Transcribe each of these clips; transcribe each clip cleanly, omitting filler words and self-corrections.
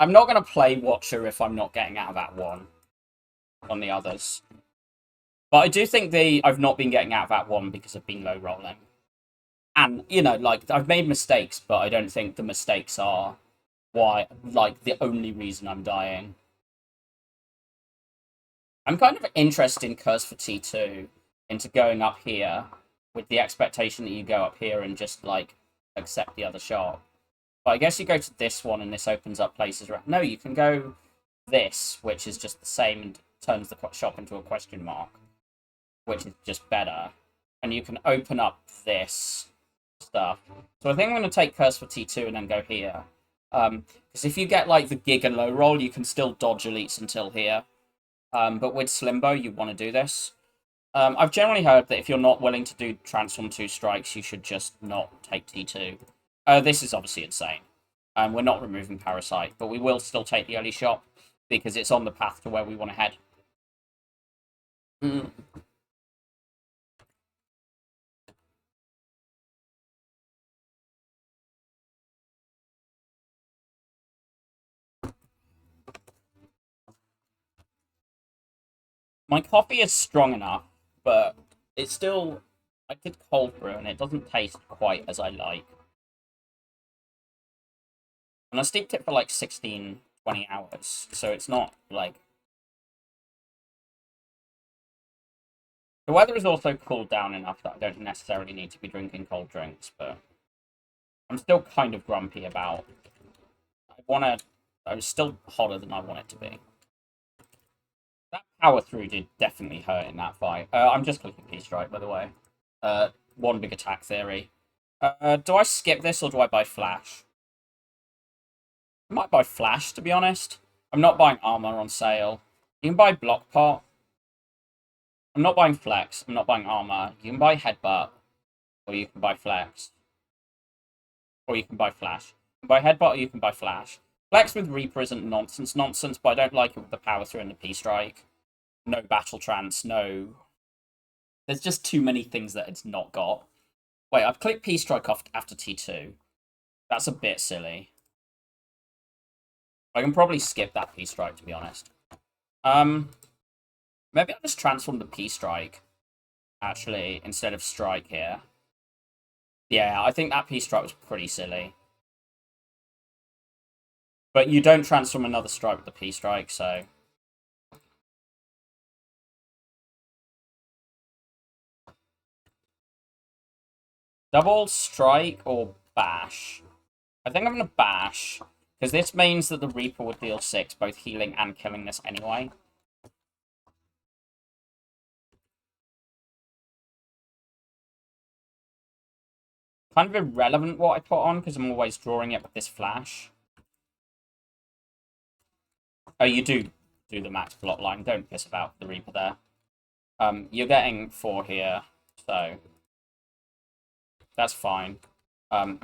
I'm not going to play Watcher if I'm not getting out of that one on the others. But I do think I've not been getting out of that one because I've been low rolling. And, you know, like, I've made mistakes, but I don't think the mistakes are the only reason I'm dying. I'm kind of interested in Curse for T2 into going up here with the expectation that you go up here and just, like, accept the other shot. But I guess you go to this one and this opens up places around. No, you can go this, which is just the same and turns the shop into a question mark, which is just better. And you can open up this stuff. So I think I'm going to take Curse for T2 and then go here. Because if you get, like, the Giga low roll, you can still dodge elites until here. But with Slimbo, you want to do this. I've generally heard that if you're not willing to do Transform 2 strikes, you should just not take T2. This is obviously insane. We're not removing Parasite, but we will still take the early shot because it's on the path to where we want to head. My coffee is strong enough, but it's still... I did cold brew, and it doesn't taste quite as I like. And I steeped it for like 16, 20 hours, so it's not like... The weather is also cooled down enough that I don't necessarily need to be drinking cold drinks, but I'm still kind of grumpy about... I was still hotter than I want it to be. That power through did definitely hurt in that fight. I'm just clicking P-Strike, by the way. One big attack theory. Do I skip this or do I buy Flash? I might buy Flash, to be honest. I'm not buying armor on sale. You can buy Block Pot. I'm not buying Flex. I'm not buying armor. You can buy Headbutt. Or you can buy Flex. Or you can buy Flash. You can buy Headbutt or you can buy Flash. Flex with Reaper isn't nonsense, but I don't like it with the power through and the P-Strike. No Battle Trance, no... There's just too many things that it's not got. Wait, I've clicked P-Strike off after T2. That's a bit silly. I can probably skip that P-Strike, to be honest. Maybe I'll just transform the P-Strike, actually, instead of Strike here. Yeah, I think that P-Strike was pretty silly. But you don't transform another Strike with the P-Strike, so... Double Strike or Bash? I think I'm going to Bash, because this means that the Reaper would deal 6, both healing and killing this anyway. Kind of irrelevant what I put on, because I'm always drawing it with this Flash. Oh, you do the max block line. Don't piss about the Reaper there. You're getting 4 here, so that's fine.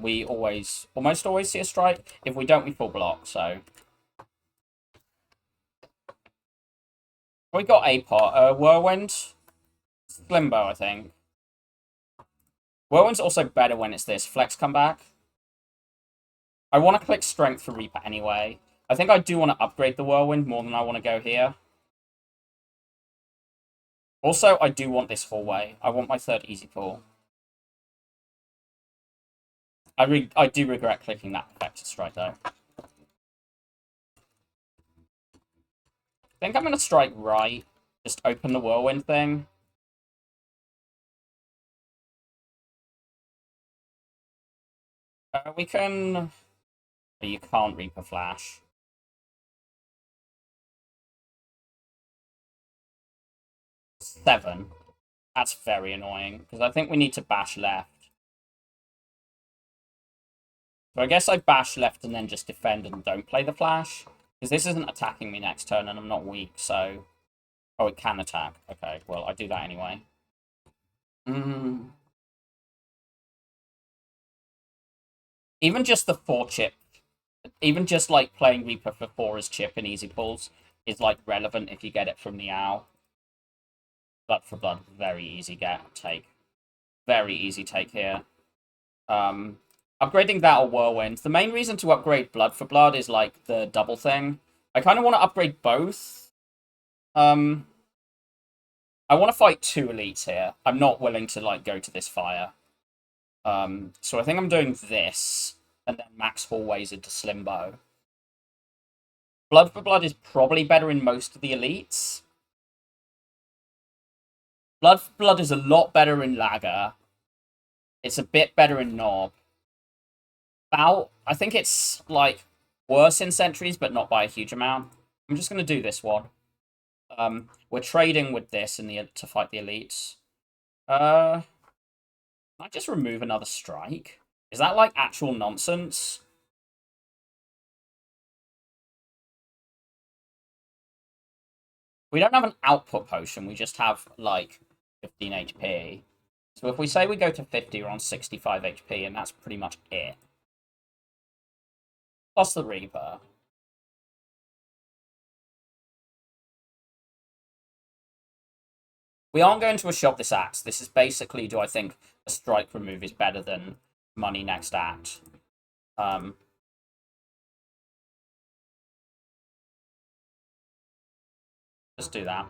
We almost always see a strike. If we don't, we full block, so... We got a pot. Whirlwind. Slimbo, I think. Whirlwind's also better when it's this. Flex come back. I want to click Strength for Reaper anyway. I think I do want to upgrade the Whirlwind more than I want to go here. Also, I do want this hallway. I want my 3rd easy pull. I do regret clicking that Perfected Strike, though. I think I'm going to strike right. Just open the Whirlwind thing. We can... You can't Reaper Flash. Seven. That's very annoying, because I think we need to bash left. So I guess I bash left and then just defend and don't play the Flash. Because this isn't attacking me next turn and I'm not weak, so... Oh, it can attack. Okay, well, I do that anyway. Even just the 4-chip... Even just, like, playing Reaper for 4 as chip in easy pulls is, like, relevant if you get it from the owl. Blood for blood, very easy take. Very easy take here. Upgrading that or Whirlwind. The main reason to upgrade Blood for Blood is, like, the double thing. I kind of want to upgrade both. I want to fight 2 elites here. I'm not willing to, like, go to this fire. So I think I'm doing this, and then max hallways into Slimbo. Blood for Blood is probably better in most of the elites. Blood for Blood is a lot better in Lager. It's a bit better in Knob. I think it's, like, worse in Sentries, but not by a huge amount. I'm just going to do this one. We're trading with this to fight the elites. Can I just remove another strike? Is that, like, actual nonsense? We don't have an output potion, we just have, like, 15 HP. So if we say we go to 50, we're on 65 HP, and that's pretty much it. Plus the Reaper. We aren't going to a shop this act. This is basically, do I think a strike remove is better than money next act? Just do that.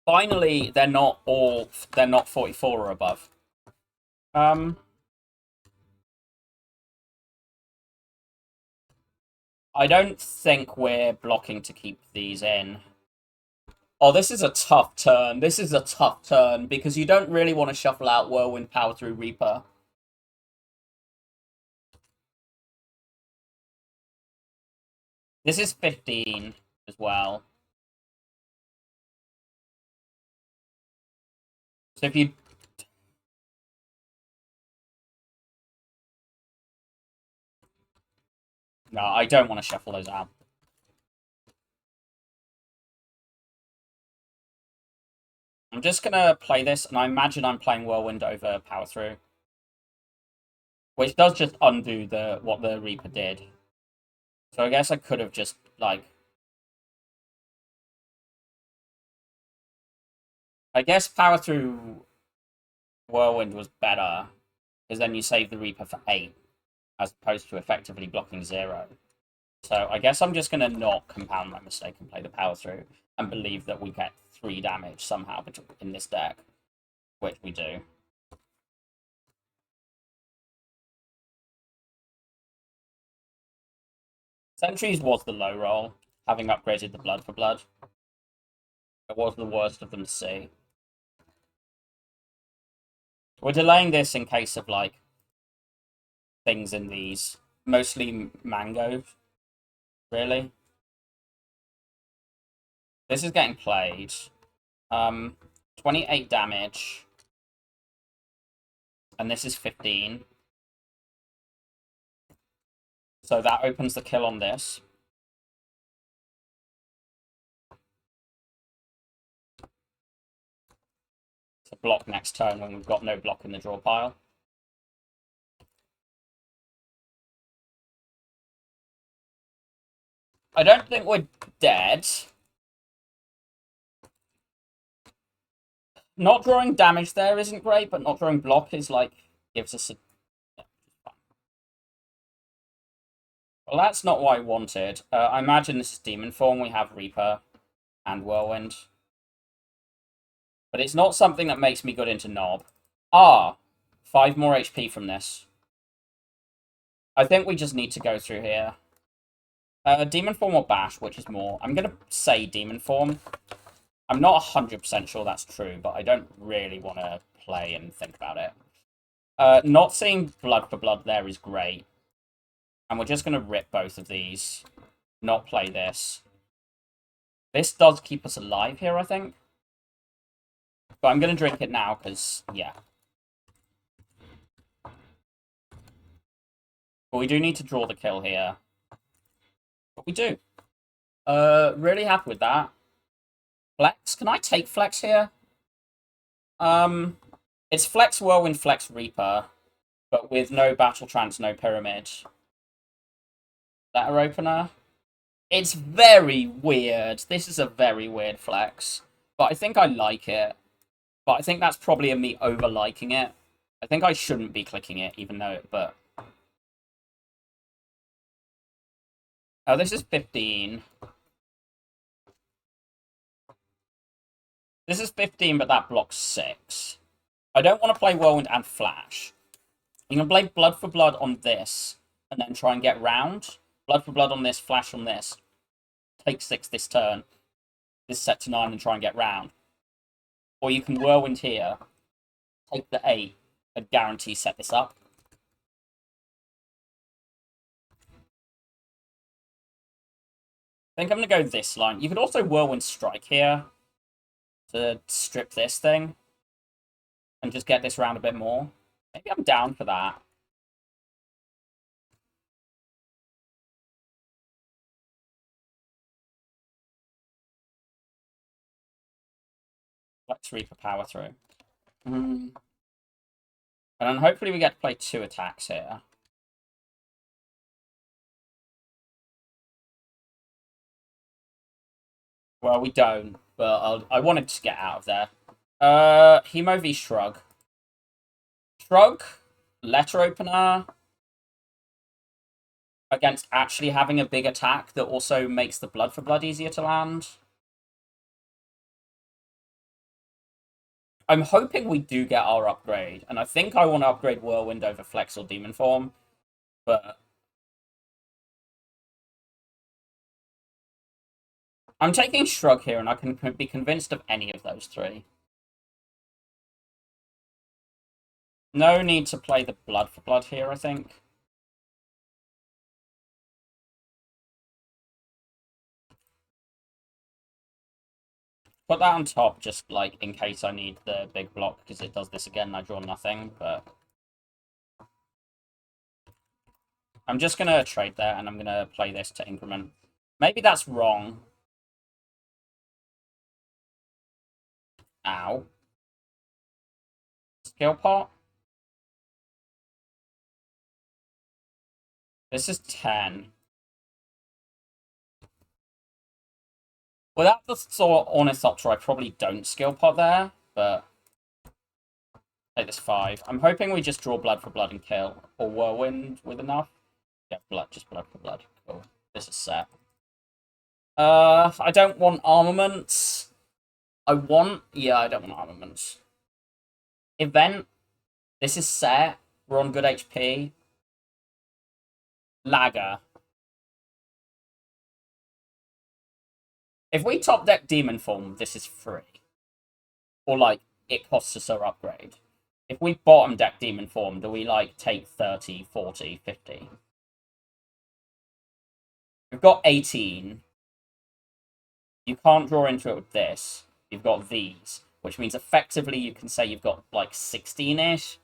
Finally, they're not 44 or above. I don't think we're blocking to keep these in. Oh, this is a tough turn. This is a tough turn, because you don't really want to shuffle out Whirlwind Power through Reaper. This is 15 as well. So if you... No, I don't want to shuffle those out. I'm just going to play this, and I imagine I'm playing Whirlwind over Power Through. Which does just undo what the Reaper did. So I guess I could have just, like... I guess Power Through Whirlwind was better, because then you save the Reaper for 8, as opposed to effectively blocking 0. So I guess I'm just going to not compound my mistake and play the Power Through, and believe that we get 3 damage somehow in this deck, which we do. Sentries was the low roll, having upgraded the Blood for Blood. It was the worst of them to see. We're delaying this in case of, like, things in these. Mostly mango, really. This is getting played. 28 damage. And this is 15. So that opens the kill on this. To block next turn when we've got no block in the draw pile. I don't think we're dead. Not drawing damage there isn't great, but not drawing block is, like, gives us a... Well, that's not what I wanted. I imagine this is Demon Form. We have Reaper and Whirlwind. But it's not something that makes me good into Knob. 5 more HP from this. I think we just need to go through here. Demon Form or Bash, which is more? I'm going to say Demon Form. I'm not 100% sure that's true, but I don't really want to play and think about it. Not seeing Blood for Blood there is great. And we're just going to rip both of these. Not play this. This does keep us alive here, I think. But I'm going to drink it now, because, yeah. But we do need to draw the kill here. But we do. Really happy with that. Flex? Can I take Flex here? It's Flex Whirlwind, Flex Reaper, but with no Battle Trance, no Pyramid. Letter Opener? It's very weird. This is a very weird flex. But I think I like it. But I think that's probably me over-liking it. I think I shouldn't be clicking it, even though, but... Oh, this is 15. This is 15, but that blocks 6. I don't want to play Whirlwind and Flash. You can play Blood for Blood on this, and then try and get round. Blood for Blood on this, Flash on this. Take 6 this turn. This set to 9 and try and get round. Or you can Whirlwind here, take the 8, and guarantee set this up. I think I'm going to go this line. You could also Whirlwind Strike here to strip this thing and just get this round a bit more. Maybe I'm down for that. Let's Reaper power through. And then hopefully we get to play 2 attacks here. Well, we don't, but I wanted to get out of there. Hemo v Shrug. Shrug, Letter Opener, against actually having a big attack that also makes the Blood for Blood easier to land. I'm hoping we do get our upgrade, and I think I want to upgrade Whirlwind over Flex or Demon Form, but... I'm taking Shrug here, and I can be convinced of any of those 3. No need to play the Blood for Blood here, I think. Put that on top, just, like, in case I need the big block, because it does this again and I draw nothing, but... I'm just going to trade there, and I'm going to play this to increment. Maybe that's wrong. Ow. Skill pot? This is 10. Without the sort of Ornithopter, I probably don't skill pot there, but... Take this 5. I'm hoping we just draw Blood for Blood and kill, or Whirlwind with enough. Yeah, just Blood for Blood. Cool. This is set. I don't want armaments. Yeah, I don't want armaments. Event. This is set. We're on good HP. Lagger. If we top deck Demon Form, this is free. Or, like, it costs us our upgrade. If we bottom deck Demon Form, do we, like, take 30, 40, 50? We've got 18. You can't draw into it with this. You've got these, which means effectively you can say you've got, like, 16-ish.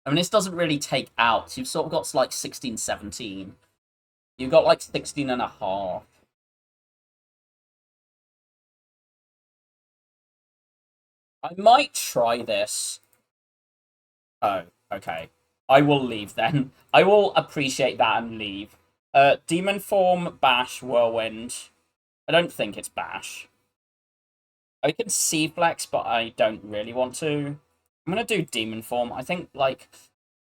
I mean, this doesn't really take out. So you've sort of got, like, 16, 17. You've got, like, 16 and a half. I might try this. Oh, okay. I will leave then. I will appreciate that and leave. Demon Form, Bash, Whirlwind. I don't think it's Bash. I can see Flex, but I don't really want to. I'm going to do Demon Form. I think, like,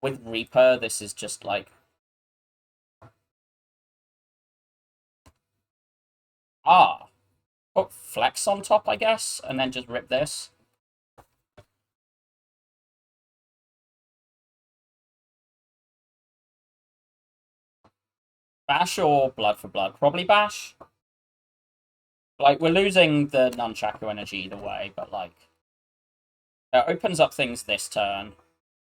with Reaper, this is just, like... Put Flex on top, I guess, and then just rip this. Bash or Blood for Blood? Probably Bash. Like, we're losing the Nunchaku energy either way, but, like... It opens up things this turn.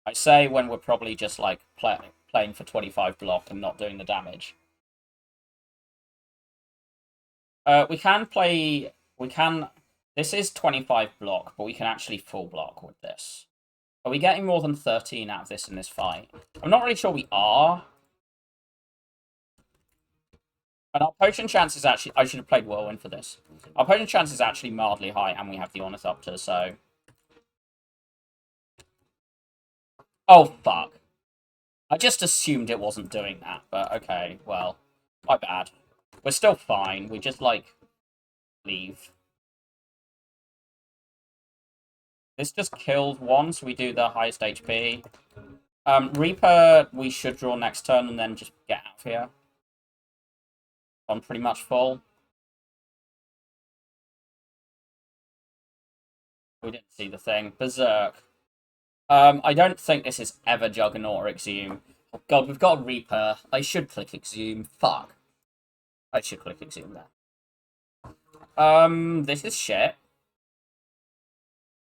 I say when we're probably just, like, playing for 25 block and not doing the damage. We can play... This is 25 block, but we can actually full block with this. Are we getting more than 13 out of this in this fight? I'm not really sure we are. And our potion chance is actually... I should have played Whirlwind for this. Our potion chance is actually mildly high, and we have the Ornithopter, so... Oh, fuck. I just assumed it wasn't doing that, but okay, well, my bad. We're still fine, we just, like, leave. This just killed one, so we do the highest HP. Reaper, we should draw next turn and then just get out of here. I'm pretty much full. We didn't see the thing. Berserk. I don't think this is ever Juggernaut or Exhume. Oh god, we've got a Reaper. I should click Exhume. Fuck. I should click Exhume there. This is shit.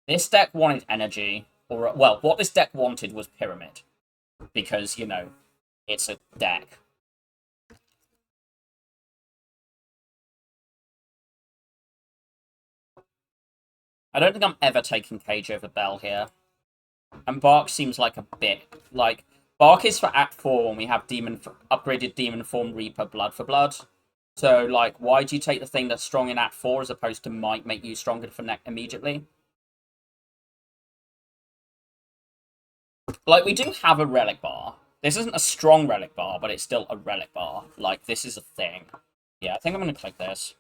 This deck wanted energy. Or, well, what this deck wanted was Pyramid. Because, you know, it's a deck. I don't think I'm ever taking Cage over Bell here. And Bark seems like a bit... Like, Bark is for Act 4 when we have upgraded Demon Form Reaper Blood for Blood. So, like, why do you take the thing that's strong in Act 4 as opposed to might make you stronger for immediately? Like, we do have a Relic Bar. This isn't a strong Relic Bar, but it's still a Relic Bar. Like, this is a thing. Yeah, I think I'm going to click this.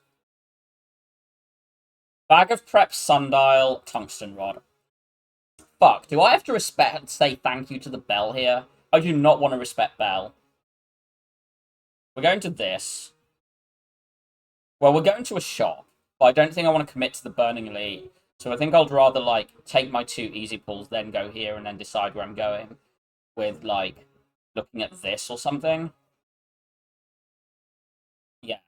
Bag of Prep, Sundial, Tungsten Rod. Fuck, do I have to say thank you to the Bell here? I do not want to respect Bell. We're going to this. Well, we're going to a shop, but I don't think I want to commit to the Burning Elite. So I think I'd rather, like, take my 2 easy pulls, then go here, and then decide where I'm going. With, like, looking at this or something. Yeah.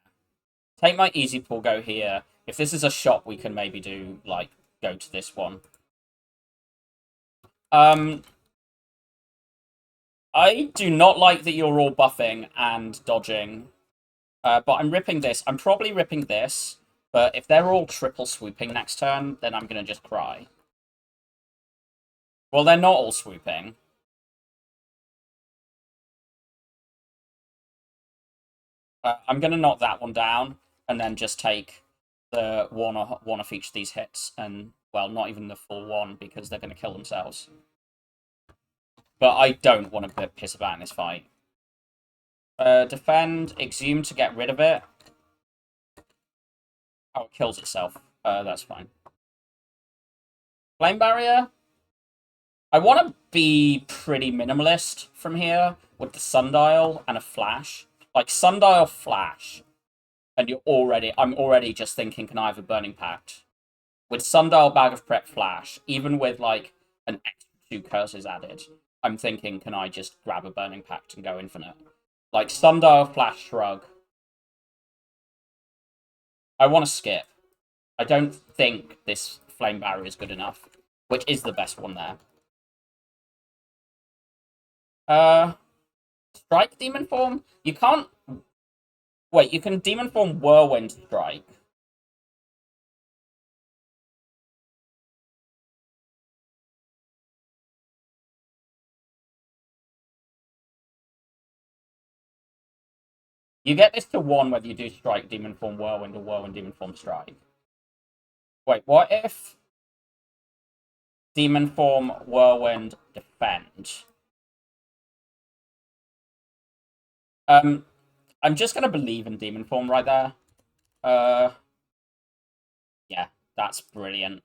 Take my easy pull, go here. If this is a shop, we can maybe do, like, go to this one. I do not like that you're all buffing and dodging. But I'm ripping this. I'm probably ripping this. But if they're all triple swooping next turn, then I'm going to just cry. Well, they're not all swooping. I'm going to knock that one down, and then just take the one of each of these hits, and, well, not even the full one, because they're going to kill themselves. But I don't want to piss about in this fight. Defend, Exhume to get rid of it. Oh, it kills itself. That's fine. Flame Barrier? I want to be pretty minimalist from here with the Sundial and a Flash. Like, Sundial Flash. And I'm already just thinking, can I have a Burning Pact? With Sundial Bag of Prep Flash, even with, like, an extra 2 curses added, I'm thinking, can I just grab a Burning Pact and go infinite? Like, Sundial Flash Shrug. I want to skip. I don't think this Flame Barrier is good enough, which is the best one there. Strike Demon Form? You can't... Wait, you can Demon Form Whirlwind Strike. You get this to 1 whether you do Strike Demon Form Whirlwind or Whirlwind Demon Form Strike. Wait, what if Demon Form Whirlwind Defend? I'm just going to believe in Demon Form right there. Yeah, that's brilliant.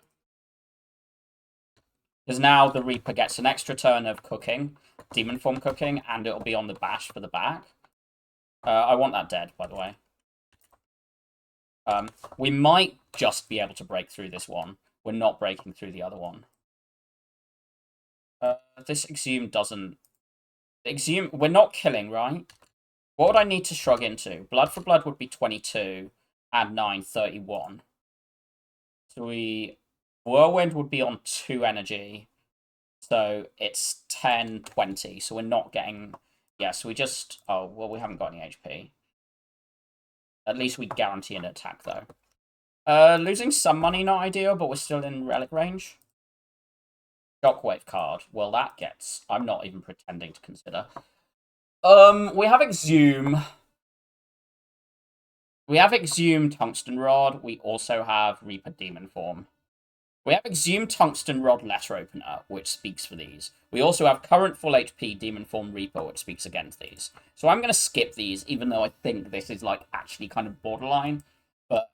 Because now the Reaper gets an extra turn of cooking, Demon Form cooking, and it'll be on the bash for the back. I want that dead, by the way. We might just be able to break through this one. We're not breaking through the other one. This Exhume doesn't... Exhume... We're not killing, right? What would I need to shrug into? Blood for Blood would be 22. Add 9, 31. So Whirlwind would be on 2 energy. So it's 10, 20. So we're not getting... Yeah, so we just... Oh, well, we haven't got any HP. At least we guarantee an attack, though. Losing some money, not ideal, but we're still in relic range. Shockwave card. Well, that gets... I'm not even pretending to consider. We have Exhume. We have Exhume Tungsten Rod. We also have Reaper Demon Form. We have Exhume Tungsten Rod Letter Opener, which speaks for these. We also have current full HP Demon Form Reaper, which speaks against these. So I'm going to skip these, even though I think this is, like, actually kind of borderline. But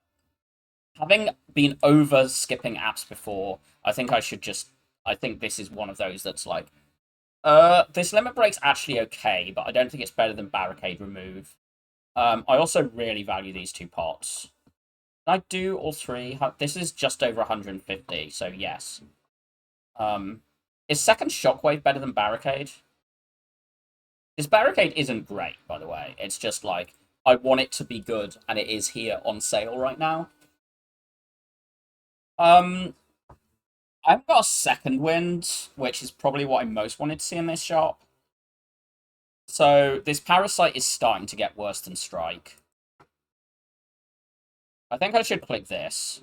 having been over skipping apps before, I think I should just I think this is one of those that's like, this limit break's actually okay, but I don't think it's better than barricade remove. I also really value these two pots. Can I do all three? This is just over 150, so yes. Is second shockwave better than barricade? This barricade isn't great, by the way. It's just like, I want it to be good, and it is here on sale right now. I've got a second wind, which is probably what I most wanted to see in this shop. So this parasite is starting to get worse than strike. I think I should click this.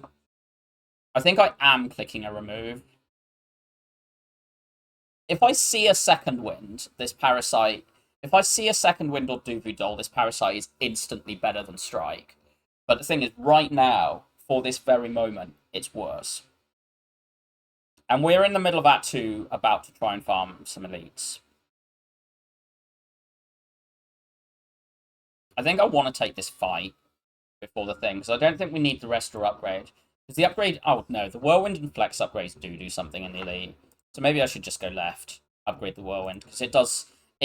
I think I am clicking a remove. If I see a second wind, this parasite... If I see a second wind or Doobie Doll, this parasite is instantly better than strike. But the thing is, right now, for this very moment, it's worse. And we're in the middle of Act 2, about to try and farm some elites. I think I want to take this fight before the thing, because I don't think we need the Restore upgrade. Because the upgrade... Oh, no, the Whirlwind and Flex upgrades do something in the elite. So maybe I should just go left, upgrade the Whirlwind, because it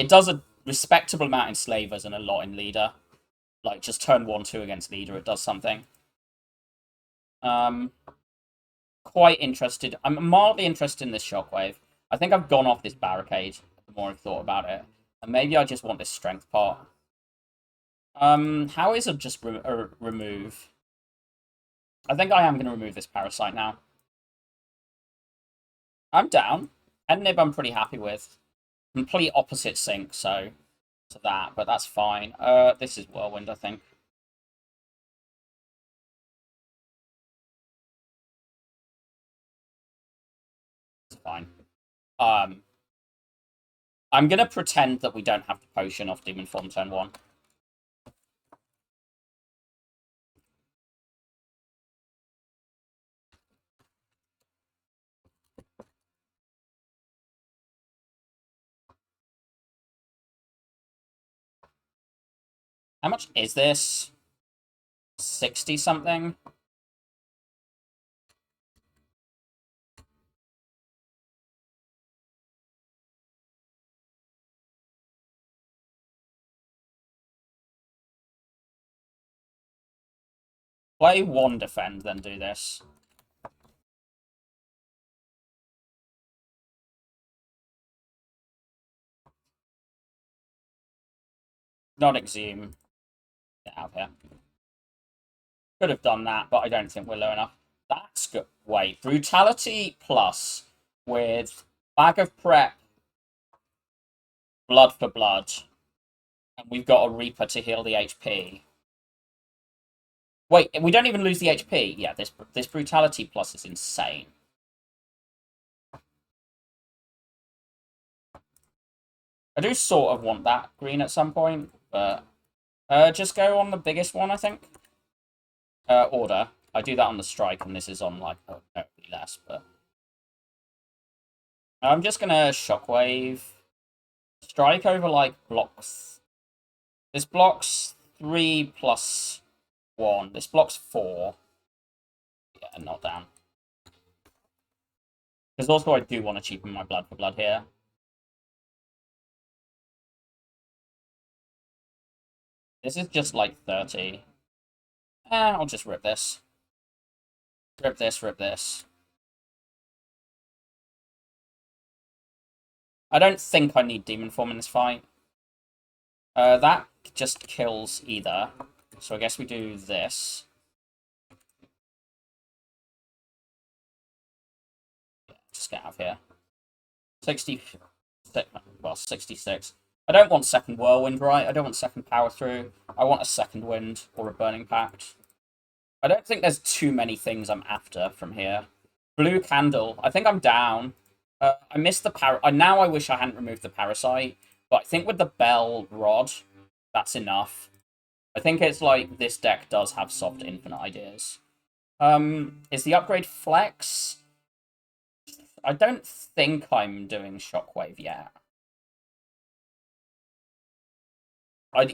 does a respectable amount in Slavers and a lot in Leader. Like, just turn 1-2 against Leader, it does something. Quite interested. I'm mildly interested in this Shockwave. I think I've gone off this barricade the more I've thought about it. And maybe I just want this strength pot. How is it just remove? I think I am going to remove this parasite now. I'm down. Head I'm pretty happy with. Complete opposite sync, so to that, but that's fine. This is Whirlwind, I think. It's fine. I'm gonna pretend that we don't have the potion off Demon Form turn 1. How much is this? 60 something? Play 1 defend, then do this. Not exhume. Get out of here. Could have done that, but I don't think we're low enough. That's good. Wait, Brutality plus with Bag of Prep, Blood for Blood, and we've got a Reaper to heal the HP. Wait, we don't even lose the HP. Yeah, this Brutality plus is insane. I do sort of want that green at some point, but just go on the biggest one, I think. Order. I do that on the strike, and this is on, like, less, but... I'm just gonna Shockwave. Strike over, like, blocks... This blocks 3 plus 1. This blocks 4. Yeah, not down. Because also I do want to cheapen my Blood for Blood here. This is just, like, 30. I'll just rip this. Rip this, rip this. I don't think I need Demon Form in this fight. That just kills either. So I guess we do this. Yeah, just get out of here. 66. Well, 66. I don't want second Whirlwind, right? I don't want second Power Through. I want a second Wind or a Burning Pact. I don't think there's too many things I'm after from here. Blue Candle. I think I'm down. I missed the now I wish I hadn't removed the Parasite, but I think with the Bell Rod, that's enough. I think it's like this deck does have soft infinite ideas. Is the upgrade Flex? I don't think I'm doing Shockwave yet.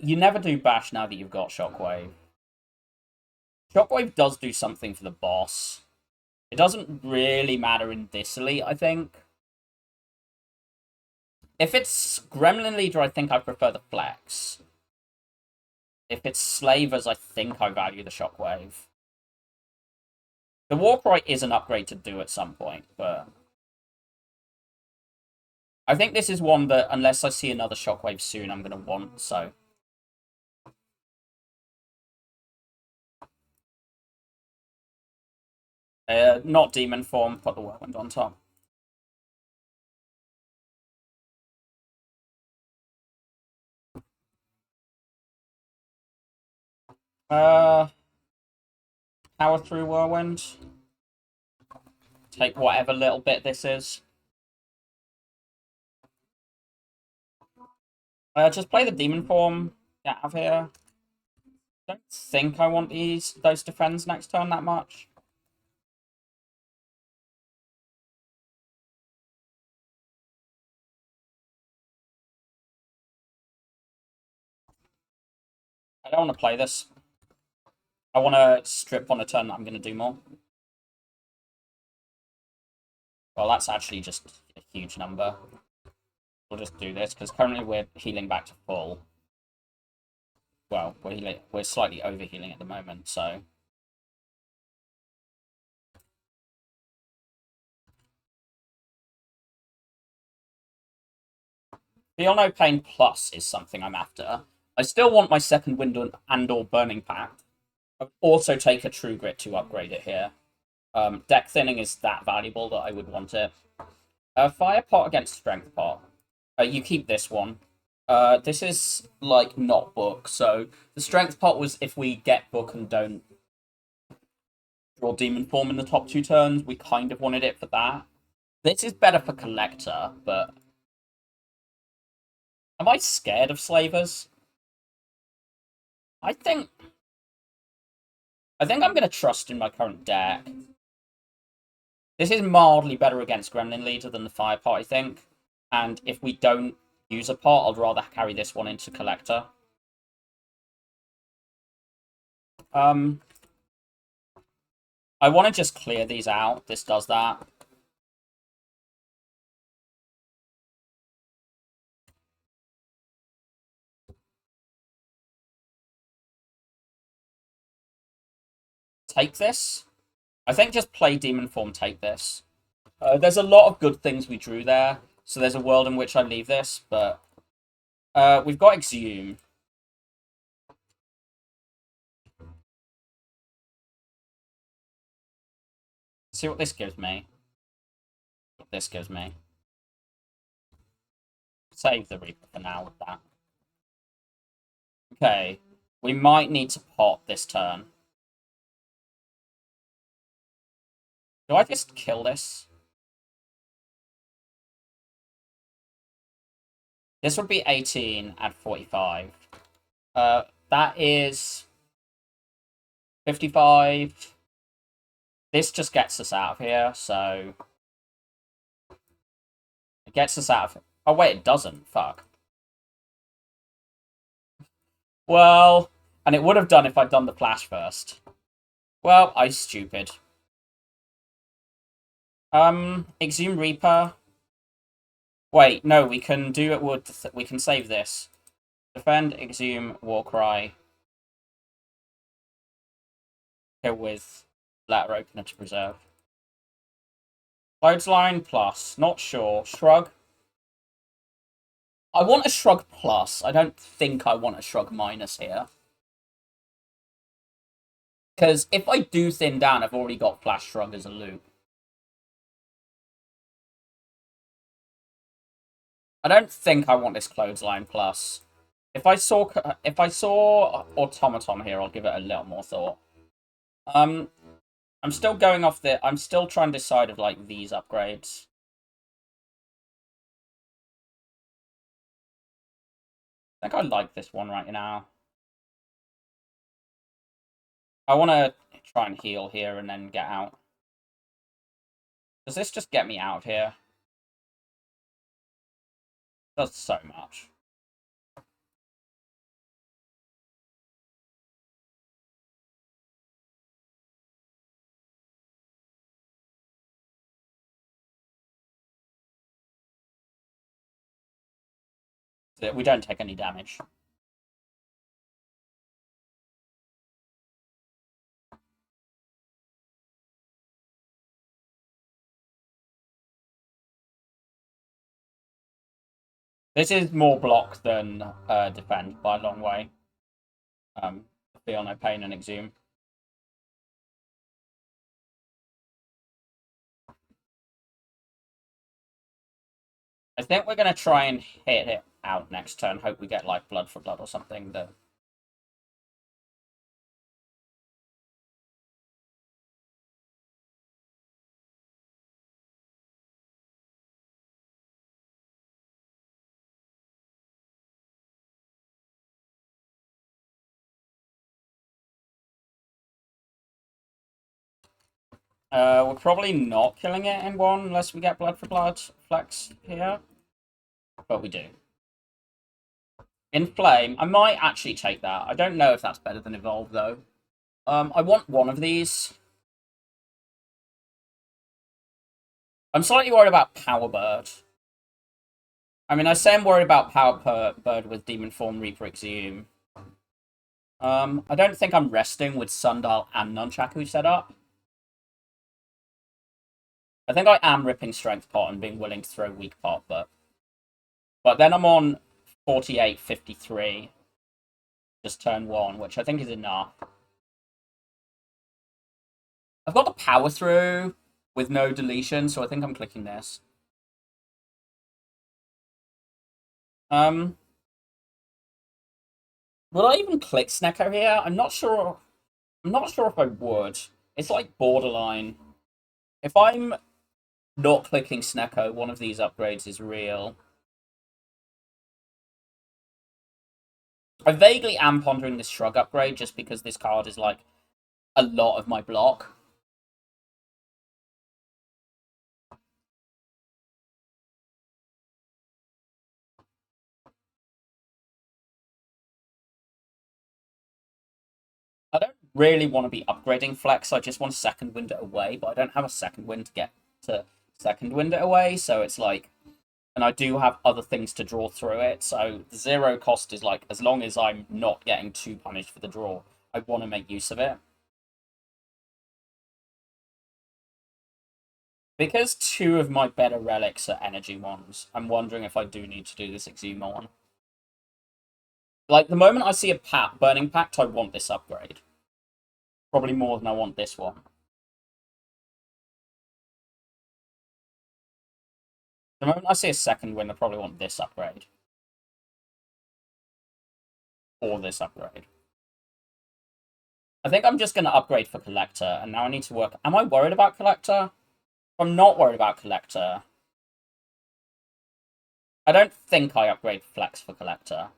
You never do Bash now that you've got Shockwave. Shockwave does do something for the boss. It doesn't really matter in this elite, I think. If it's Gremlin Leader, I think I prefer the Flex. If it's Slavers, I think I value the Shockwave. The Warcry is an upgrade to do at some point, but I think this is one that, unless I see another Shockwave soon, I'm going to want, so. Not Demon Form, put the Whirlwind on top. Power through Whirlwind. Take whatever little bit this is. Just play the Demon Form. Get out of here. Don't think I want those defends next turn that much. I don't want to play this. I want to strip on a turn that I'm going to do more. Well, that's actually just a huge number. We'll just do this, because currently we're healing back to full. Well, we're slightly over-healing at the moment, so. Feel No Pain Plus is something I'm after. I still want my second Wind and or Burning Pact. I would also take a True Grit to upgrade it here. Deck Thinning is that valuable that I would want it. Fire Pot against Strength Pot. You keep this one. This is, like, not Book, so the Strength Pot was if we get Book and don't draw Demon Form in the top 2 turns. We kind of wanted it for that. This is better for Collector, but... Am I scared of Slavers? I think I'm going to trust in my current deck. This is mildly better against Gremlin Leader than the Fire Pot, I think. And if we don't use a pot, I'd rather carry this one into Collector. I want to just clear these out. This does that. Take this. I think just play Demon Form, take this. There's a lot of good things we drew there, so there's a world in which I leave this, but we've got Exhume. See what this gives me. What this gives me. Save the Reaper for now with that. Okay, we might need to pot this turn. Do I just kill this? This would be 18 at 45. That is 55. This just gets us out of here, so... It gets us out of... Oh, wait, it doesn't. Fuck. Well, and it would have done if I'd done the flash first. Well, I stupid. Exhume Reaper. Wait, no, we can do it with... We can save this. Defend, Exhume, Warcry. Go with Letter Opener to preserve. Clothesline plus. Not sure. Shrug. I want a Shrug plus. I don't think I want a Shrug minus here. Because if I do thin down, I've already got Flash Shrug as a loop. I don't think I want this Clothesline plus. If I saw Automaton here, I'll give it a little more thought. I'm still going off the... I'm still trying to decide of, like, these upgrades. I think I like this one right now. I want to try and heal here and then get out. Does this just get me out of here? It does so much. We don't take any damage. This is more block than defend by a long way. Feel no pain and exhume. I think we're going to try and hit it out next turn. Hope we get like blood for blood or something. That we're probably not killing it in one unless we get blood for blood flex here. But we do. Inflame, I might actually take that. I don't know if that's better than Evolve, though. I want one of these. I'm slightly worried about Power Bird. I mean, I say I'm worried about Power Bird with Demon Form, Reaper, Exhume. I don't think I'm resting with Sundial and Nunchaku set up. I think I am ripping Strength Pot and being willing to throw Weak Pot, but then I'm on 48-53. Just turn 1, which I think is enough. I've got the power through with no deletion, so I think I'm clicking this. Would I even click Snecko here? I'm not sure. I'm not sure if I would. It's like borderline. If I'm not clicking Snecko, one of these upgrades is real. I vaguely am pondering this Shrug upgrade just because this card is like a lot of my block. I don't really want to be upgrading Flex. I just want to second wind it away, but I don't have a second wind to get to second wind it away, so it's like, and I do have other things to draw through it, so the 0 cost is like, as long as I'm not getting too punished for the draw, I want to make use of it. Because 2 of my better relics are energy ones, I'm wondering if I do need to do this Exhumer one. Like, the moment I see a Burning Pact, I want this upgrade. Probably more than I want this one. The moment I see a second win, I probably want this upgrade. Or this upgrade. I think I'm just going to upgrade for Collector, and now I need to work... Am I worried about Collector? I'm not worried about Collector. I don't think I upgrade Flex for Collector.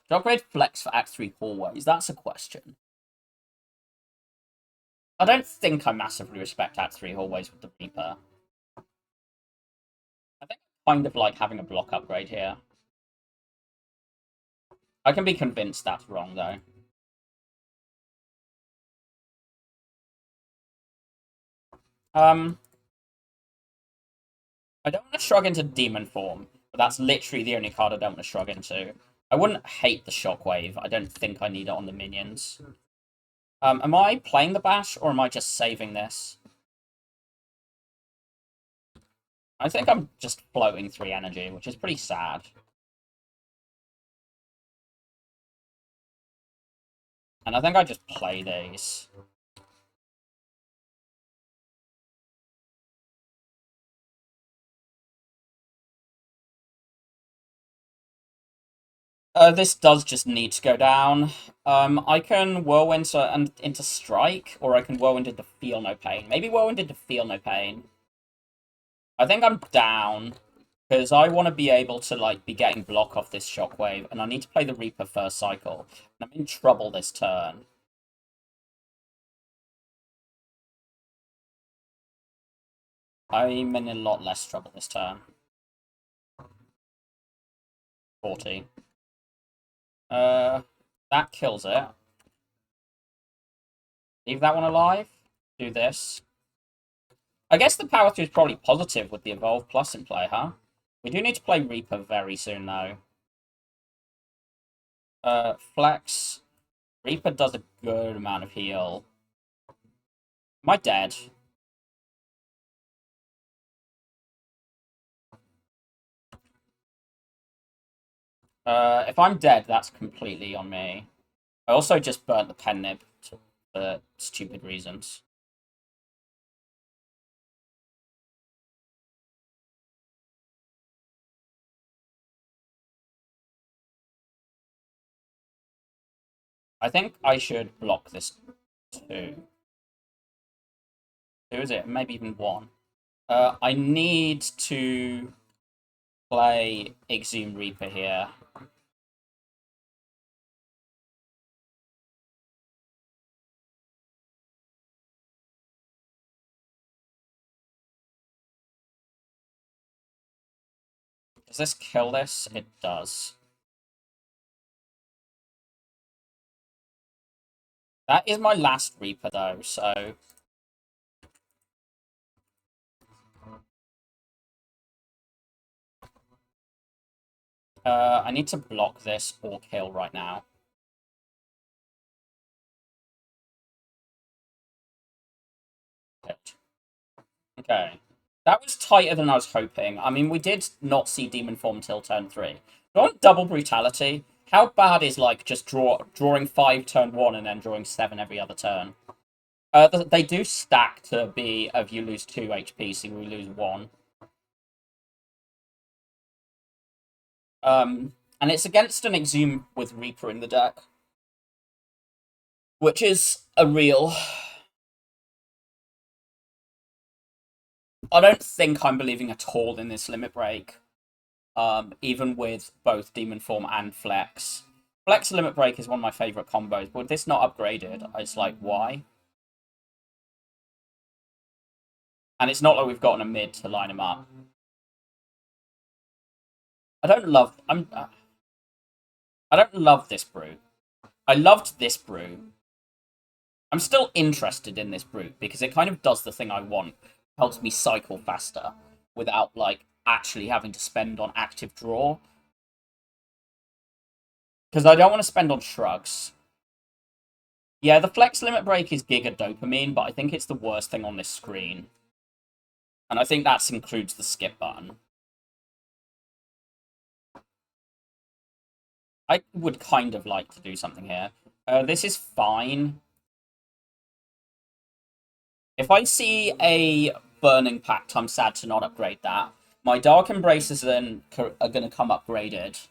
Do I upgrade Flex for Act 3 Hallways? That's a question. I don't think I massively respect Act 3 Hallways with the Reaper. I think I kind of like having a block upgrade here. I can be convinced that's wrong, though. I don't want to shrug into Demon Form, but that's literally the only card I don't want to shrug into. I wouldn't hate the Shockwave. I don't think I need it on the minions. Am I playing the Bash, or am I just saving this? I think I'm just floating 3 energy, which is pretty sad. And I think I just play these. This does just need to go down. I can Whirlwind into Strike, or I can Whirlwind into Feel No Pain. Maybe Whirlwind into Feel No Pain. I think I'm down, because I want to be able to like be getting block off this Shockwave, and I need to play the Reaper first cycle. And I'm in trouble this turn. I'm in a lot less trouble this turn. 40. That kills it. Leave that one alive. Do this. I guess the power 3 is probably positive with the Evolve Plus in play, huh? We do need to play Reaper very soon, though. Flex. Reaper does a good amount of heal. Am I dead? If I'm dead, that's completely on me. I also just burnt the pen nib for stupid reasons. I think I should block this 2. 2 is it? Maybe even 1. I need to play Exhume Reaper here. Does this kill this? It does. That is my last Reaper, though, so... I need to block this or kill right now. Okay. That was tighter than I was hoping. I mean, we did not see Demon Form till turn 3. On Double Brutality, how bad is, like, just drawing 5 turn 1 and then drawing 7 every other turn? They do stack to be of you lose 2 HP, so you lose 1. And it's against an Exhume with Reaper in the deck. Which is a real... I don't think I'm believing at all in this limit break. Even with both Demon Form and Flex. Flex limit break is one of my favourite combos, but with this not upgraded, it's like, why? And it's not like we've gotten a mid to line him up. I don't love this brew. I loved this brew. I'm still interested in this brew because it kind of does the thing I want. Helps me cycle faster without, like, actually having to spend on active draw. Because I don't want to spend on shrugs. Yeah, the flex limit break is giga dopamine, but I think it's the worst thing on this screen. And I think that includes the skip button. I would kind of like to do something here. This is fine. If I see a Burning Pact, I'm sad to not upgrade that. My Dark Embraces then are going to come upgraded.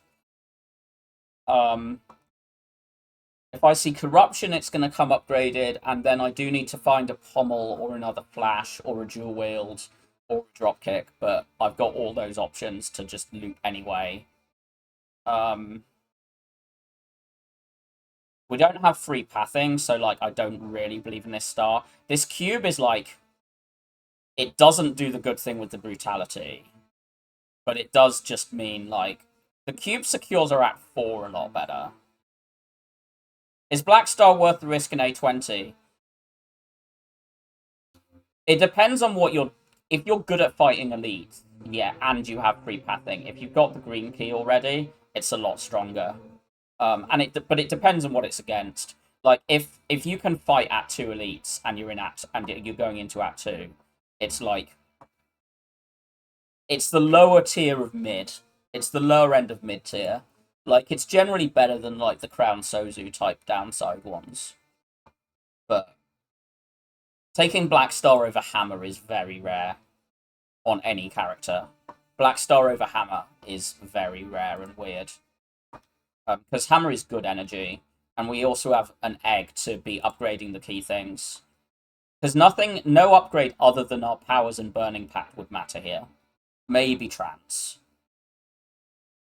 If I see Corruption, it's going to come upgraded, and then I do need to find a Pommel or another Flash or a Dual Wield or a Dropkick, but I've got all those options to just loop anyway. We don't have free pathing, so, like, I don't really believe in this star. This cube is, like... It doesn't do the good thing with the brutality. But it does just mean, like... The cube secures are at 4 a lot better. Is Black Star worth the risk in A20? It depends on what you're... If you're good at fighting elite, yeah, and you have free pathing. If you've got the green key already, it's a lot stronger. But it depends on what it's against. Like, if you can fight at 2 elites and you're going into at 2, it's like... It's the lower tier of mid. It's the lower end of mid tier. Like, it's generally better than, like, the Crown Sozu type downside ones. But taking Black Star over Hammer is very rare on any character. Black Star over Hammer is very rare and weird. Because Hammer is good energy, and we also have an egg to be upgrading the key things. Because no upgrade other than our powers and Burning Pact would matter here. Maybe Trance.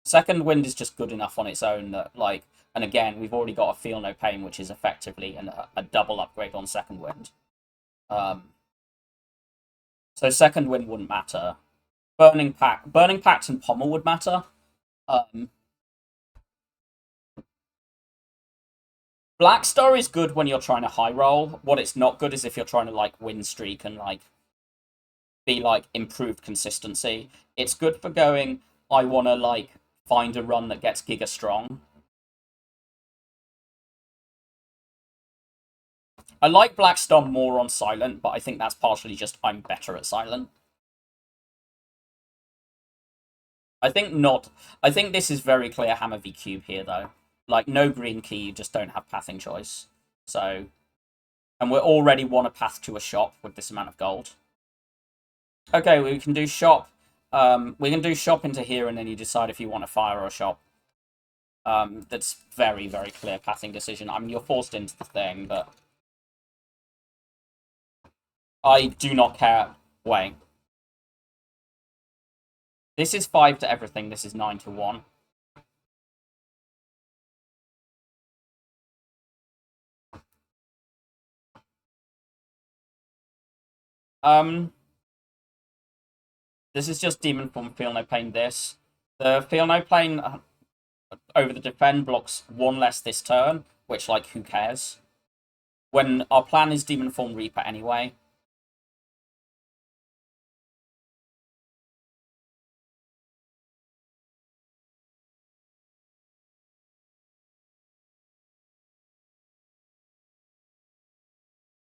Second Wind is just good enough on its own that, like, and again, we've already got a Feel No Pain, which is effectively a double upgrade on Second Wind. So Second Wind wouldn't matter. Burning Pact and Pommel would matter. Black Star is good when you're trying to high roll. What it's not good is if you're trying to, like, win streak and, like, be, like, improved consistency. It's good for going I want to, like, find a run that gets Giga strong. I like Blackstar more on Silent, but I think that's partially just I'm better at Silent. I think not. I think this is very clear Hammer v Cube here, though. Like, no green key, you just don't have pathing choice. So, and we're already one a path to a shop with this amount of gold. Okay, we can do shop. We can do shop into here, and then you decide if you want a fire or a shop. That's very, very clear pathing decision. I mean, you're forced into the thing, but I do not care. Wait. This is 5 to everything. This is 9 to 1. This is just Demon Form Feel No Pain this. The Feel No Pain over the defend blocks 1 less this turn, which, like, who cares? When our plan is Demon Form Reaper anyway.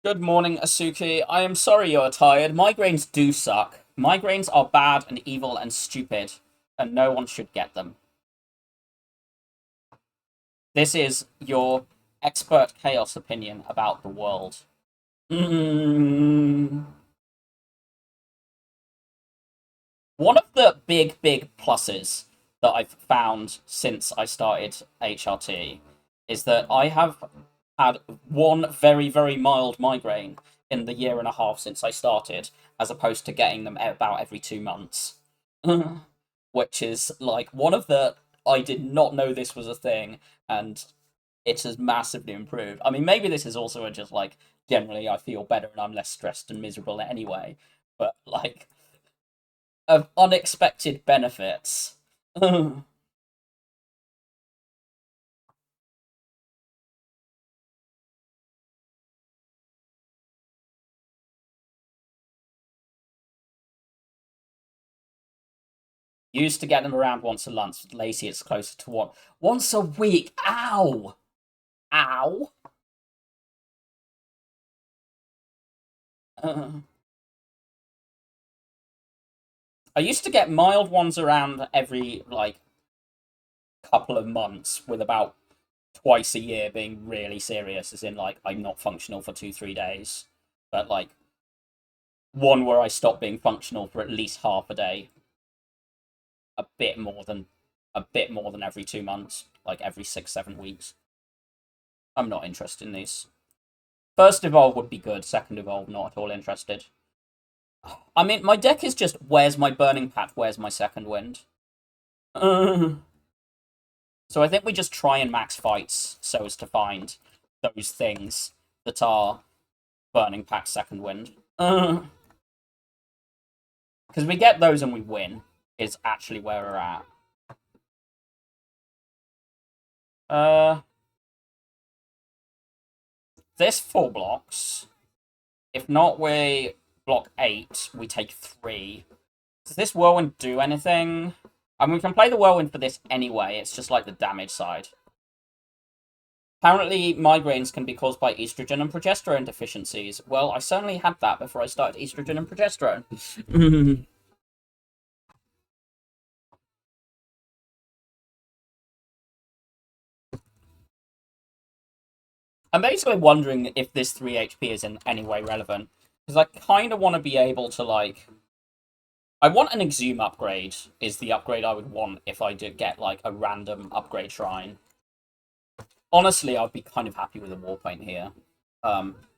Good morning, Asuki. I am sorry you're tired. Migraines do suck. Migraines are bad and evil and stupid, and no one should get them. This is your expert chaos opinion about the world. One of the big, big pluses that I've found since I started HRT is that I have had one very, very mild migraine in the year and a half since I started, as opposed to getting them about every 2 months. Which is, like, one of the... I did not know this was a thing, and it has massively improved. I mean, maybe this is also just, like, generally I feel better and I'm less stressed and miserable anyway, but, like, of unexpected benefits. Used to get them around once a month. With Lacey, it's closer to one. Once a week. Ow! Ow! I used to get mild ones around every, like, couple of months, with about twice a year being really serious, as in, like, I'm not functional for 2-3 days. But, like, one where I stopped being functional for at least half a day. A bit more than every 2 months, like every 6-7 weeks. I'm not interested in these. First evolve would be good, second evolve not at all interested. I mean, my deck is just, where's my Burning Path, where's my Second Wind? So I think we just try and max fights so as to find those things that are Burning Pact, Second Wind. Because we get those and we win, is actually where we're at. This 4 blocks. If not, we block 8, we take 3. Does this Whirlwind do anything? I mean, we can play the Whirlwind for this anyway, it's just like the damage side. Apparently, migraines can be caused by estrogen and progesterone deficiencies. Well, I certainly had that before I started estrogen and progesterone. I'm basically wondering if this 3 HP is in any way relevant. Because I kind of want to be able to, like... I want an Exhume upgrade, is the upgrade I would want if I did get, like, a random upgrade shrine. Honestly, I'd be kind of happy with a Warpaint here.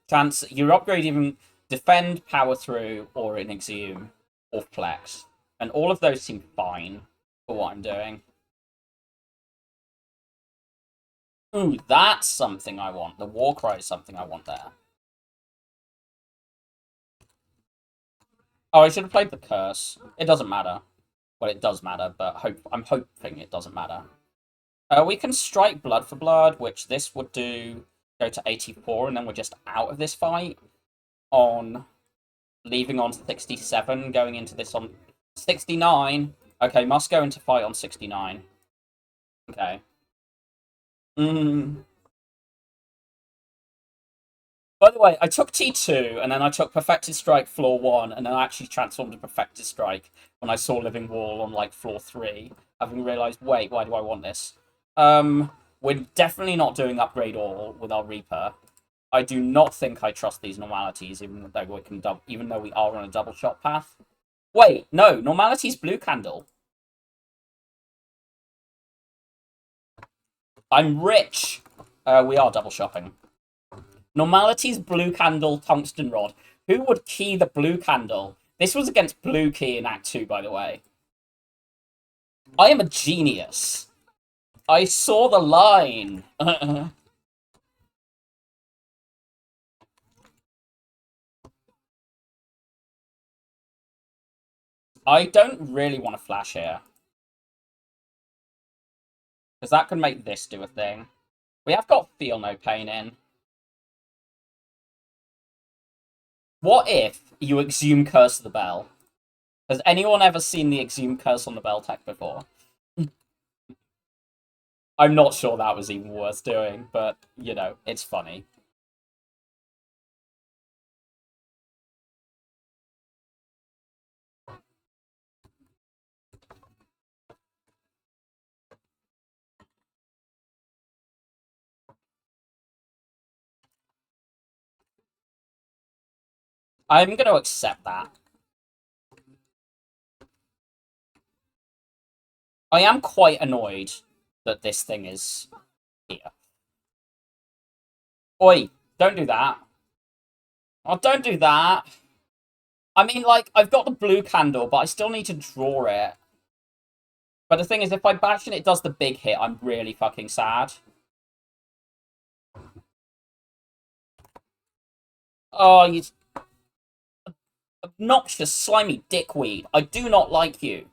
Chance, your upgrade even defend, power through, or an Exhume, or flex. And all of those seem fine for what I'm doing. Ooh, that's something I want. The Warcry is something I want there. Oh, I should have played the Curse. It doesn't matter. Well, it does matter, but I'm hoping it doesn't matter. We can strike Blood for Blood, which this would do go to 84, and then we're just out of this fight. Leaving on 67, going into this on 69. Okay, must go into fight on 69. Okay. By the way, I took T2, and then I took Perfected Strike floor 1, and then I actually transformed to Perfected Strike when I saw Living Wall on, like, floor 3, having realised, wait, why do I want this? We're definitely not doing Upgrade All with our Reaper. I do not think I trust these normalities, even though we are on a double shot path. Wait, no, normality's blue candle. I'm rich. We are double shopping. Normality's blue candle tungsten rod. Who would key the blue candle? This was against blue key in Act 2, by the way. I am a genius. I saw the line. I don't really want to flash here. Because that could make this do a thing. We have got Feel No Pain in. What if you exhume Curse of the Bell? Has anyone ever seen the exhume Curse on the Bell tech before? I'm not sure that was even worth doing, but, you know, it's funny. I'm going to accept that. I am quite annoyed that this thing is here. Oi, don't do that. Oh, don't do that. I mean, like, I've got the blue candle, but I still need to draw it. But the thing is, if I bash and it does the big hit, I'm really fucking sad. Oh, you obnoxious, slimy dickweed. I do not like you.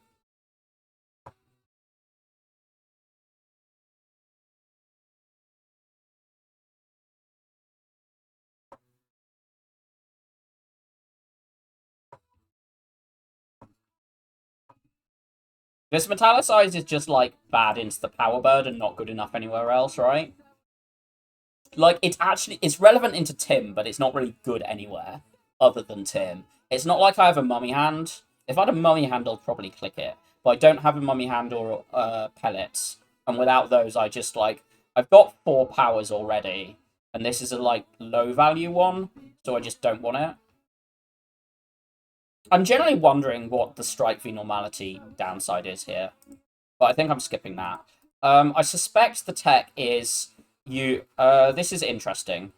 This metallicize is just, like, bad into the power bird and not good enough anywhere else, right? Like, it's relevant into Tim, but it's not really good anywhere other than Tim. It's not like I have a mummy hand. If I had a mummy hand, I'd probably click it. But I don't have a mummy hand or pellets. And without those, I just, like, I've got 4 powers already. And this is a, like, low value one, so I just don't want it. I'm generally wondering what the Strike v Normality downside is here. But I think I'm skipping that. I suspect the tech is this is interesting.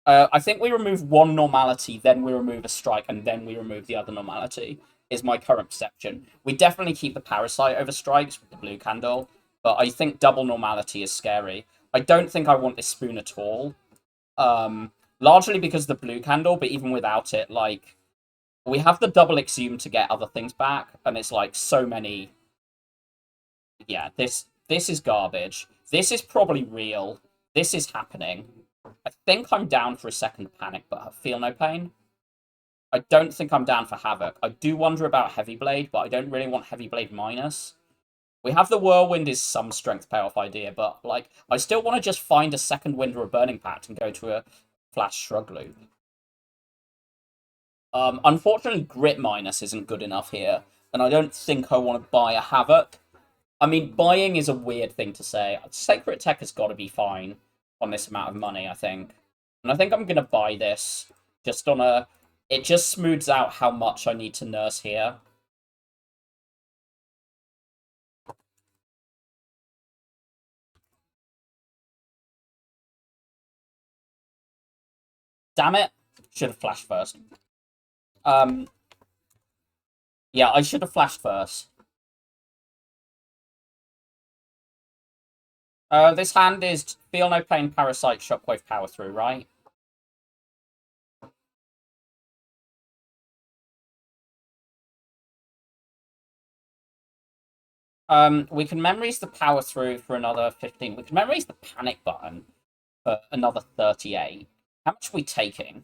I think we remove one normality, then we remove a strike, and then we remove the other normality, is my current perception. We definitely keep the parasite over strikes with the blue candle, but I think double normality is scary. I don't think I want this spoon at all. Largely because of the blue candle, but even without it, like, we have the double exhume to get other things back, and it's like so many. Yeah, this is garbage. This is probably real. This is happening. I think I'm down for a second panic, but I feel no pain. I don't think I'm down for Havoc. I do wonder about Heavy Blade, but I don't really want Heavy Blade minus. We have the Whirlwind is some strength payoff idea, but, like, I still want to just find a second Wind or a Burning Pact and go to a Flash Shrug loop. Unfortunately, Grit minus isn't good enough here, and I don't think I want to buy a Havoc. I mean, buying is a weird thing to say. Sacred Tech has got to be fine on this amount of money, I think. And I think I'm going to buy this just on a... It just smooths out how much I need to nurse here. Damn it. Should have flashed first. Yeah, I should have flashed first. This hand is Feel No Pain, Parasite, Shockwave, Power Through, right? We can Memories the Power Through for another 15. We can Memories the Panic button for another 38. How much are we taking?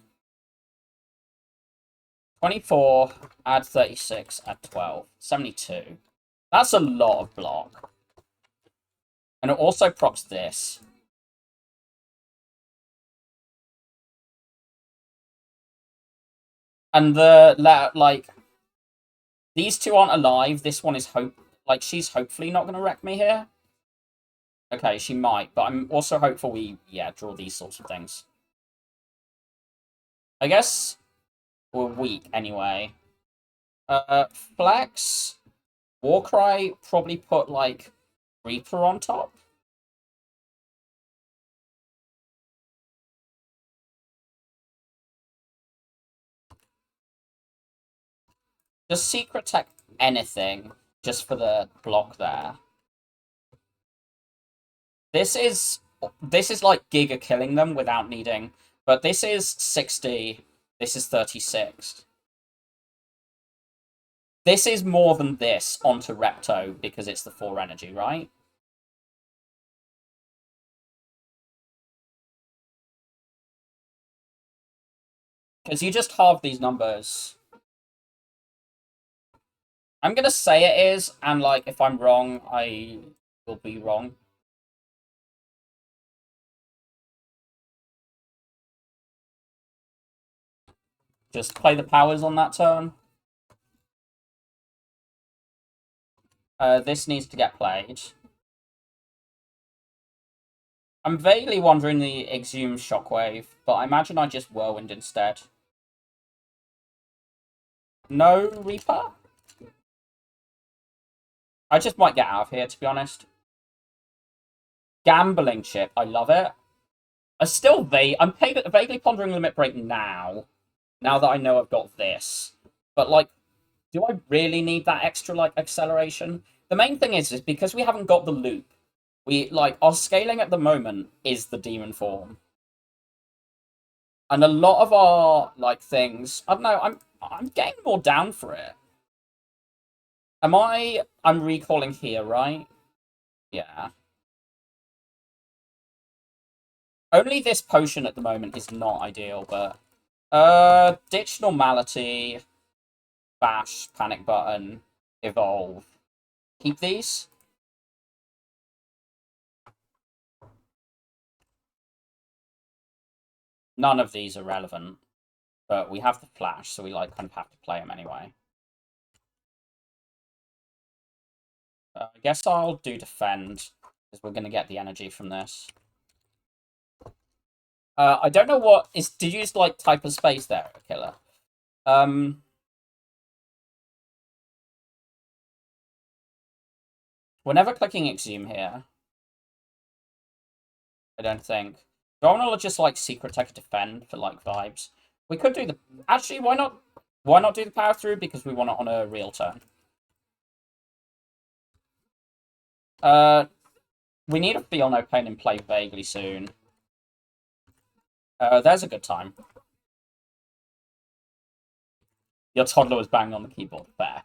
24, add 36, add 12. 72. That's a lot of block. And it also procs this. And like, these two aren't alive. This one is she's hopefully not going to wreck me here. Okay, she might, but I'm also hopeful we, yeah, draw these sorts of things. I guess we're weak anyway. Flex, Warcry, probably put, like, Reaper on top. Just Secret Tech anything, just for the block there. This is like Giga killing them without needing, but this is 60, this is 36. This is more than this onto Repto because it's the 4 energy, right? Because you just halve these numbers. I'm gonna say it is, and like if I'm wrong, I will be wrong. Just play the powers on that turn. This needs to get played. I'm vaguely wondering the Exhume Shockwave, but I imagine I just Whirlwind instead. No Reaper? I just might get out of here, to be honest. Gambling chip, I love it. I'm vaguely pondering Limit Break now that I know I've got this. But, like, do I really need that extra, like, acceleration? The main thing is because we haven't got the loop, our scaling at the moment is the demon form. And a lot of our, like, things, I don't know, I'm getting more down for it. I'm recalling here, right? Yeah. Only this potion at the moment is not ideal, but... Ditch Normality, Bash, Panic Button, Evolve. Keep these? None of these are relevant, but we have the Flash, so we, like, kind of have to play them anyway. I guess I'll do Defend, because we're going to get the energy from this. I don't know what is. Did you use like type of space there, Killer? We're never clicking Exhume here. I don't think. Do I want to just like Secret Tech Defend for like vibes? We could do the. Actually, why not? Why not do the power through? Because we want it on a real turn. We need a Feel No Pain in play vaguely soon. There's a good time. Your toddler was banging on the keyboard. Fair.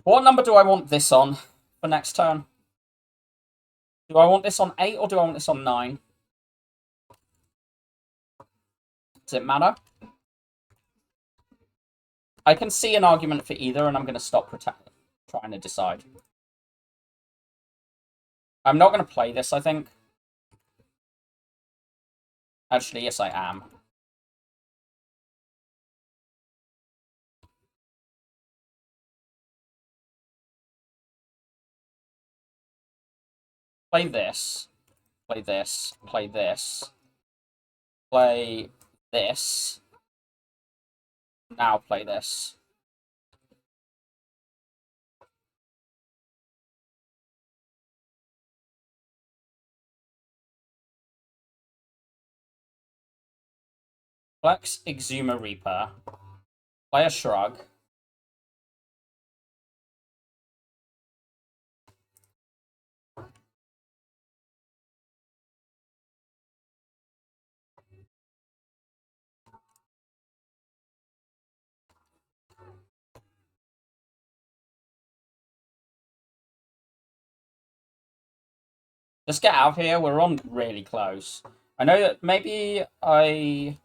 What number do I want this on for next turn? Do I want this on 8 or do I want this on 9? Does it matter? I can see an argument for either, and I'm going to stop trying to decide. I'm not going to play this, I think. Actually, yes, I am. Play this. Play this. Play this. Play this. Now play this. Flex Exuma Reaper. Play a Shrug. Just get out of here. We're on really close. I know that maybe I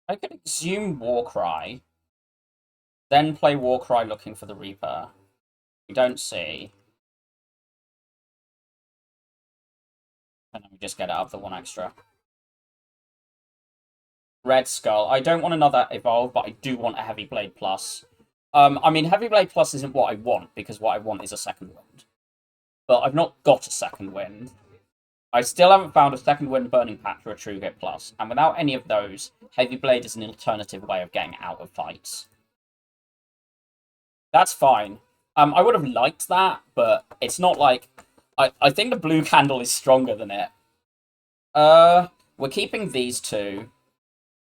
could exhume Warcry, then play Warcry looking for the Reaper. We don't see. And then we just get it up the 1 extra. Red Skull. I don't want another evolve, but I do want a Heavy Blade Plus. I mean, Heavy Blade Plus isn't what I want, because what I want is a second wind. But I've not got a second wind. I still haven't found a second wind Burning Patch or a True Grit Plus. And without any of those, Heavy Blade is an alternative way of getting out of fights. That's fine. I would have liked that, but it's not like... I think the blue candle is stronger than it. We're keeping these two.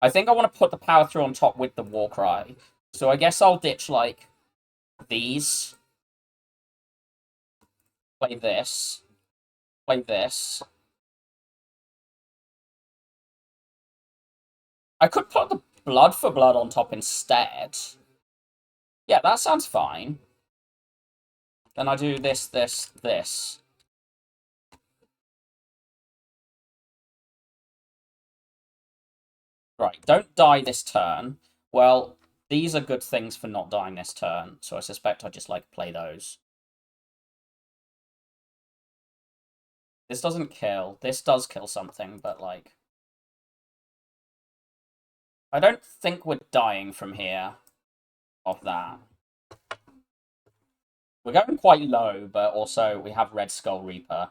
I think I want to put the power through on top with the Warcry. So I guess I'll ditch, like, these. Play this. Play this. I could put the Blood for Blood on top instead. Yeah, that sounds fine. Then I do this, this, this. Right, don't die this turn. Well, these are good things for not dying this turn, so I suspect I just like play those. This doesn't kill. This does kill something, but like... I don't think we're dying from here off that. We're going quite low, but also we have Red Skull Reaper.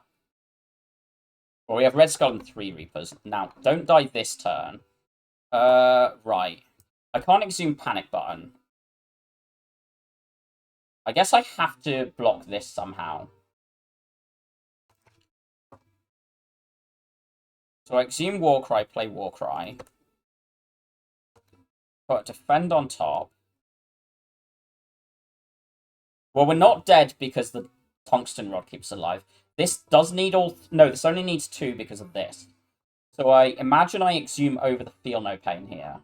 Well, we have Red Skull and 3 Reapers. Now, don't die this turn. Right. I can't exhume Panic Button. I guess I have to block this somehow. So I exhume Warcry, play Warcry. Put Defend on top. Well, we're not dead because the Tungsten Rod keeps us alive. This does need all... No, this only needs 2 because of this. So I imagine I exhume over the Feel No Pain here.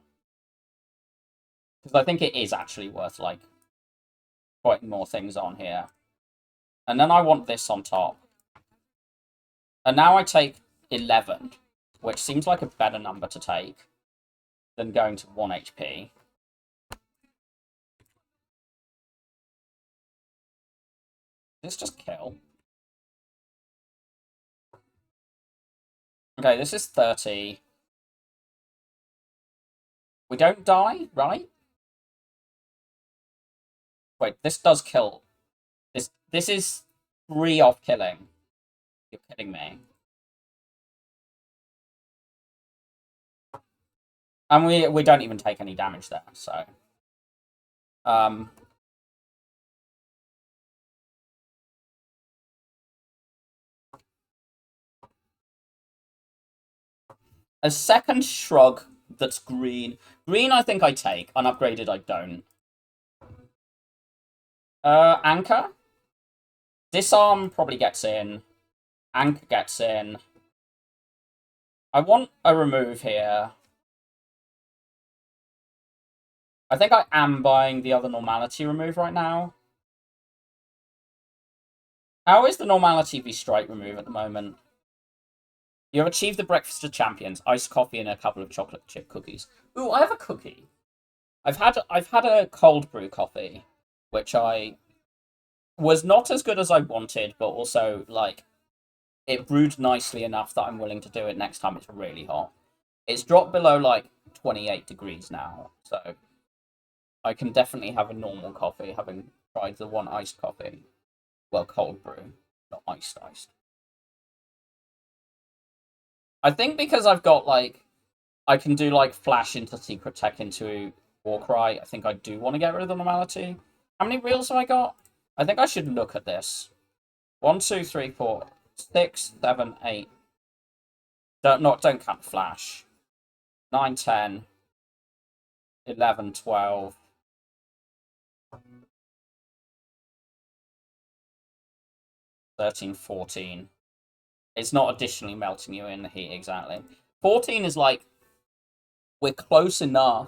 Because I think it is actually worth, like, putting more things on here. And then I want this on top. And now I take 11, which seems like a better number to take than going to 1 HP. This just kill. Okay, this is 30. We don't die, right? Wait, this does kill. This is 3 off killing. You're kidding me. And we don't even take any damage there, so... A second Shrug that's green. Green I think I take. Unupgraded I don't. Anchor? Disarm probably gets in. Anchor gets in. I want a remove here. I think I am buying the other normality remove right now. How is the normality v strike remove at the moment? You have achieved the breakfast of champions, iced coffee and a couple of chocolate chip cookies. Ooh, I have a cookie. I've had a cold brew coffee, which I was not as good as I wanted, but also like it brewed nicely enough that I'm willing to do it next time it's really hot. It's dropped below like 28 degrees now, so I can definitely have a normal coffee, having tried the one iced coffee. Well, cold brew, not iced. I think because I've got, like, I can do, like, flash into Secret Tech into Warcry, I think I do want to get rid of the normality. How many reels have I got? I think I should look at this. 1, 2, 3, 4, 6, 7, 8. Don't count flash. 9, 10, 11, 12. 13, 14. It's not additionally melting you in the heat, exactly. 14 is like, we're close enough.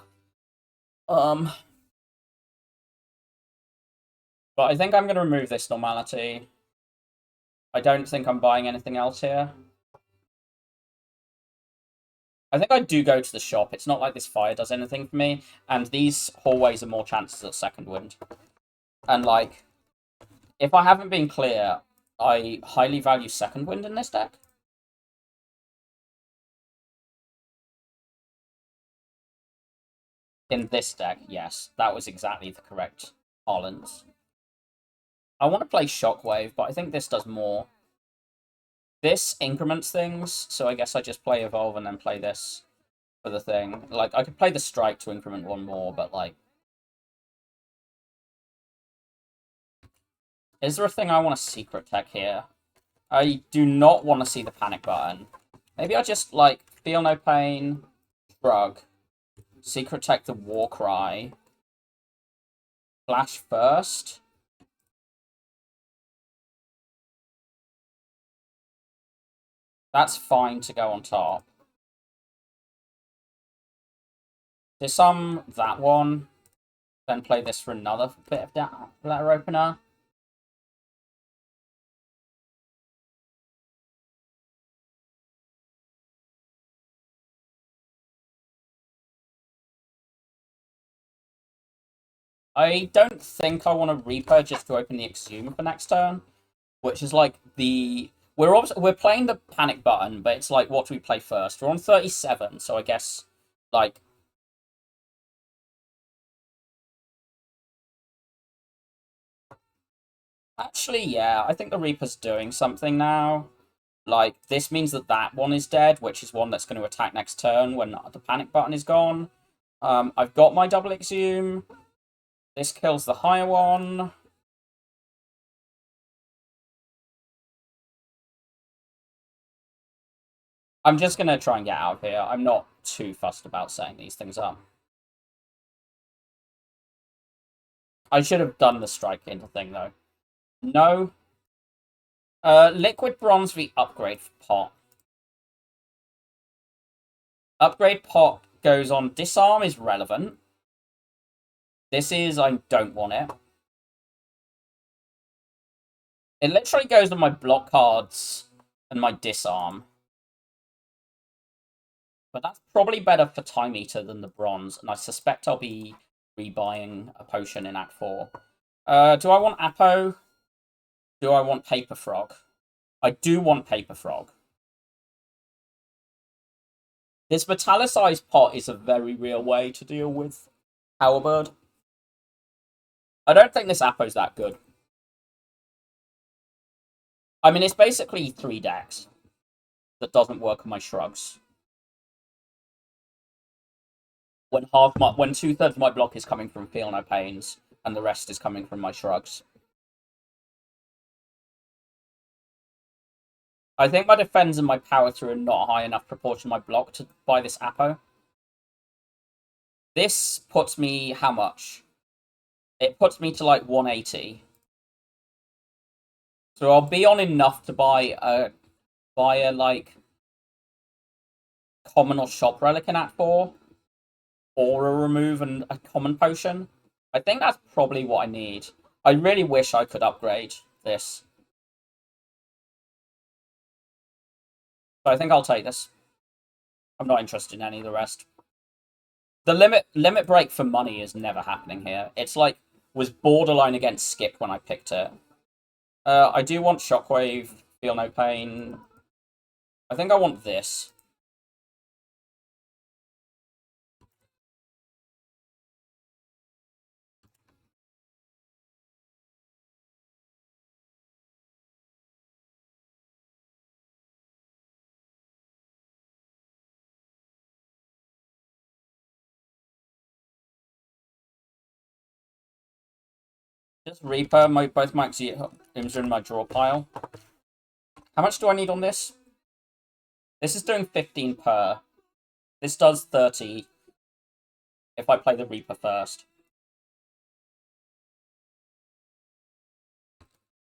But I think I'm going to remove this normality. I don't think I'm buying anything else here. I think I do go to the shop. It's not like this fire does anything for me. And these hallways are more chances at second wind. And, like, if I haven't been clear, I highly value second wind in this deck. In this deck, yes. That was exactly the correct Hollands. I want to play Shockwave, but I think this does more. This increments things, so I guess I just play Evolve and then play this for the thing. Like, I could play the Strike to increment one more, but, like... Is there a thing I want to Secret Tech here? I do not want to see the Panic button. Maybe I just, like, Feel No Pain, Shrug, Secret Tech the Warcry, Flash first. That's fine to go on top. Disarm that one, then play this for another bit of that letter opener. I don't think I want to Reaper just to open the Exhume for next turn, which is like the... We're playing the Panic button, but it's like, what do we play first? We're on 37, so I guess, like... Actually, yeah, I think the Reaper's doing something now. Like, this means that that one is dead, which is one that's going to attack next turn when the Panic button is gone. I've got my double Exhume. This kills the higher one. I'm just going to try and get out of here. I'm not too fussed about setting these things up. I should have done the strike into thing, though. No. Liquid Bronze v Upgrade Pot. Upgrade Pot goes on Disarm is relevant. This is, I don't want it. It literally goes on my block cards and my Disarm. But that's probably better for Time Eater than the Bronze, and I suspect I'll be rebuying a potion in Act 4. Do I want Apo? Do I want Paper Frog? I do want Paper Frog. This Metallicized Pot is a very real way to deal with Powerbird. I don't think this Apo's that good. I mean, it's basically 3 decks that doesn't work on my Shrugs. When 2/3 of my block is coming from Feel No Pains, and the rest is coming from my Shrugs. I think my defense and my power through are not high enough proportion to my block to buy this Apo. This puts me how much? It puts me to like 180. So I'll be on enough to buy a like common or shop relic in Act 4, or a remove and a common potion. I think that's probably what I need. I really wish I could upgrade this. But I think I'll take this. I'm not interested in any of the rest. The limit break for money is never happening here. It's like, was borderline against skip when I picked it. I do want Shockwave, Feel No Pain. I think I want this. Just Reaper, both my Exhumes are in my draw pile. How much do I need on this? This is doing 15 per. This does 30 if I play the Reaper first.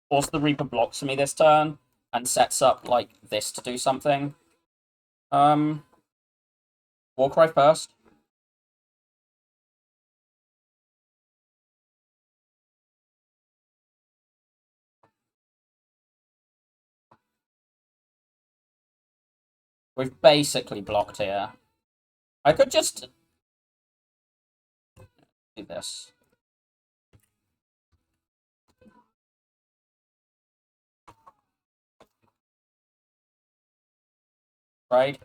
Also, the Reaper blocks me this turn and sets up like this to do something. Warcry first. We've basically blocked here. I could just do this. Right?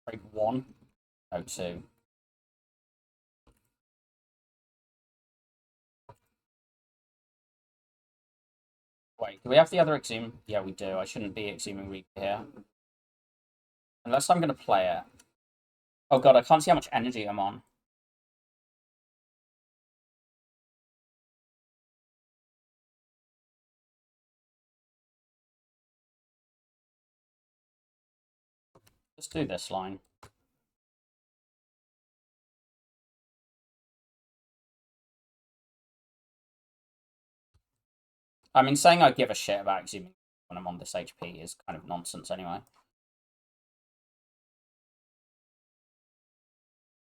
Trade 1. No, 2. Wait, do we have the other Exhume? Yeah, we do. I shouldn't be Exhuming Reaper here. Unless I'm going to play it. Oh god, I can't see how much energy I'm on. Let's do this line. I mean, saying I give a shit about Exhuming when I'm on this HP is kind of nonsense anyway.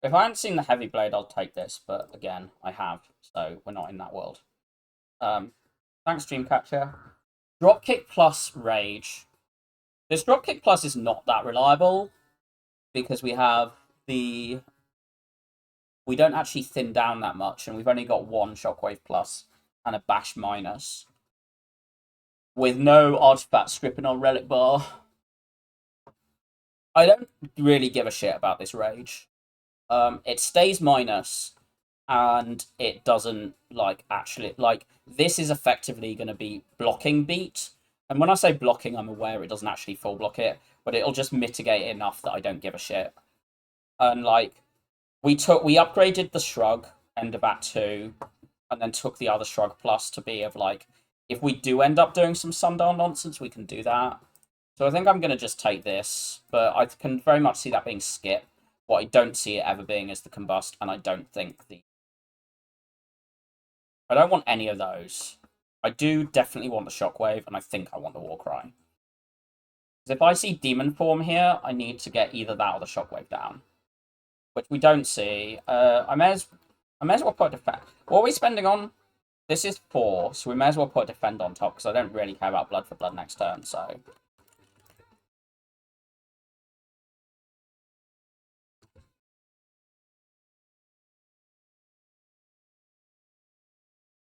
If I hadn't seen the Heavy Blade, I'll take this, but again, I have, so we're not in that world. Thanks, Dreamcatcher. Dropkick plus Rage. This Dropkick plus is not that reliable, because we have the... We don't actually thin down that much, and we've only got one Shockwave plus and a Bash minus. With no artifact stripping on Relic Bar. I don't really give a shit about this Rage. It stays minus, and it doesn't, like, actually... Like, this is effectively going to be blocking beat. And when I say blocking, I'm aware it doesn't actually full block it, but it'll just mitigate it enough that I don't give a shit. And, like, we upgraded the Shrug, End of Act 2, and then took the other Shrug Plus to be of, like, if we do end up doing some Sundial nonsense, we can do that. So I think I'm going to just take this, but I can very much see that being skip. What I don't see it ever being is the Combust, and I don't think the... I don't want any of those. I do definitely want the Shockwave, and I think I want the Warcry. Because if I see Demon Form here, I need to get either that or the Shockwave down. Which we don't see. I may as well put Defend. What are we spending on? This is 4, so we may as well put Defend on top, because I don't really care about Blood for Blood next turn, so...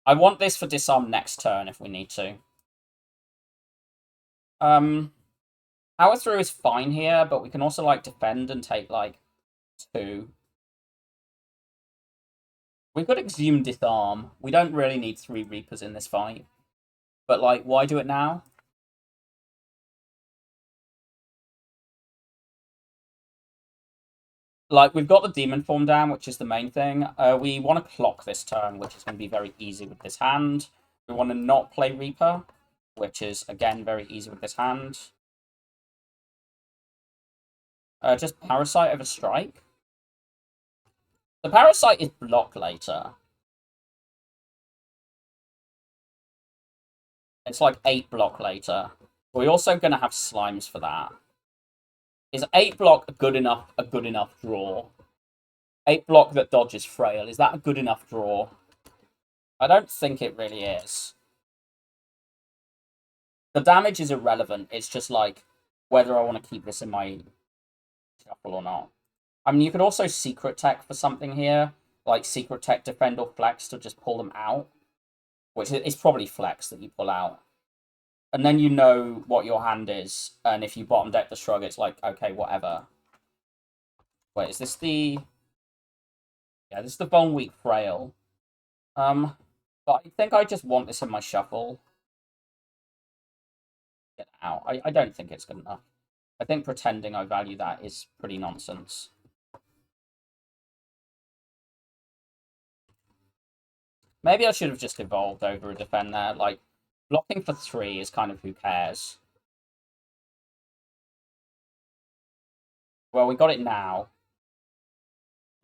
I want this for Disarm next turn if we need to. Power Through is fine here, but we can also, like, Defend and take, like, 2. We could Exhume Disarm. We don't really need 3 Reapers in this fight. But, like, why do it now? Like, we've got the Demon Form down, which is the main thing. We want to clock this turn, which is going to be very easy with this hand. We want to not play Reaper, which is, again, very easy with this hand. Just Parasite over Strike. The Parasite is block later. It's like 8 block later. We're also going to have Slimes for that. Is 8 block a good enough draw? 8 block that dodges Frail, is that a good enough draw? I don't think it really is. The damage is irrelevant. It's just like whether I want to keep this in my shuffle or not. I mean, you could also Secret Tech for something here. Like Secret Tech, Defend, or Flex to just pull them out. Which is probably Flex that you pull out. And then you know what your hand is. And if you bottom deck the Shrug, it's like, okay, whatever. Wait, is this the... Yeah, this is the Bone Weak Frail. But I think I just want this in my shuffle. Get out. I don't think it's good enough. I think pretending I value that is pretty nonsense. Maybe I should have just evolved over a Defend there. Like, blocking for 3 is kind of who cares. Well, we got it now.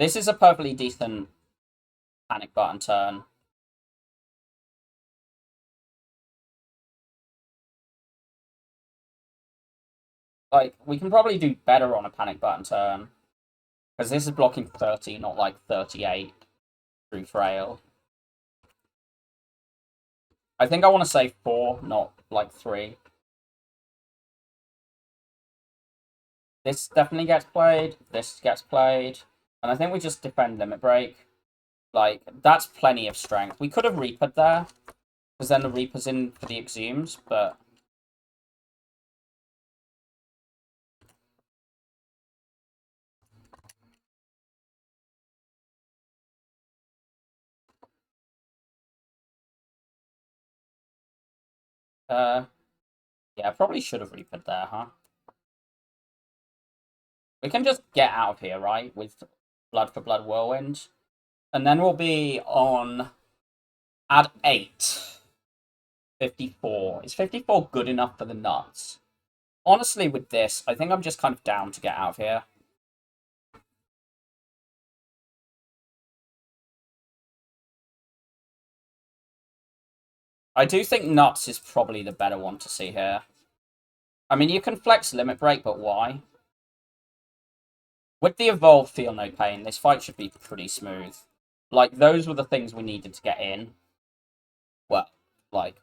This is a perfectly decent Panic Button turn. Like, we can probably do better on a Panic Button turn. Because this is blocking 30, not like 38 through Frail. I think I want to say 4, not like 3. This definitely gets played. This gets played. And I think we just defend Limit Break. Like, that's plenty of strength. We could have Reapered there. Because then the Reaper's in for the Exhumes, but... yeah, probably should have Reapered there, huh? We can just get out of here, right? With Blood for Blood Whirlwind. And then we'll be on... At 8. 54. Is 54 good enough for the nuts? Honestly, with this, I think I'm just kind of down to get out of here. I do think nuts is probably the better one to see here. I mean, you can flex Limit Break, but why? With the Evolve Feel No Pain, this fight should be pretty smooth. Like, those were the things we needed to get in. Well, like...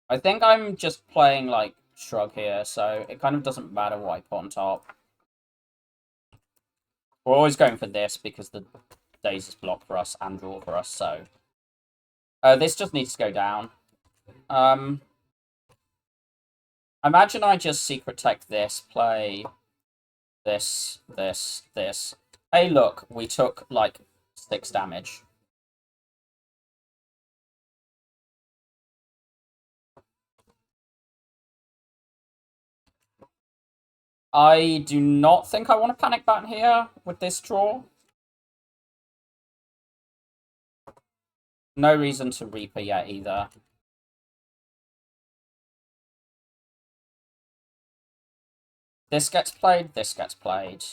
I think I'm just playing, like, Shrug here, so it kind of doesn't matter what I put on top. We're always going for this because the Daze is blocked for us and draw for us, so... this just needs to go down. Imagine I just Secret Tech this, play this, this, this. Hey, look, we took, like, 6 damage. I do not think I want to Panic Button here with this draw. No reason to Reaper yet, either. This gets played, this gets played.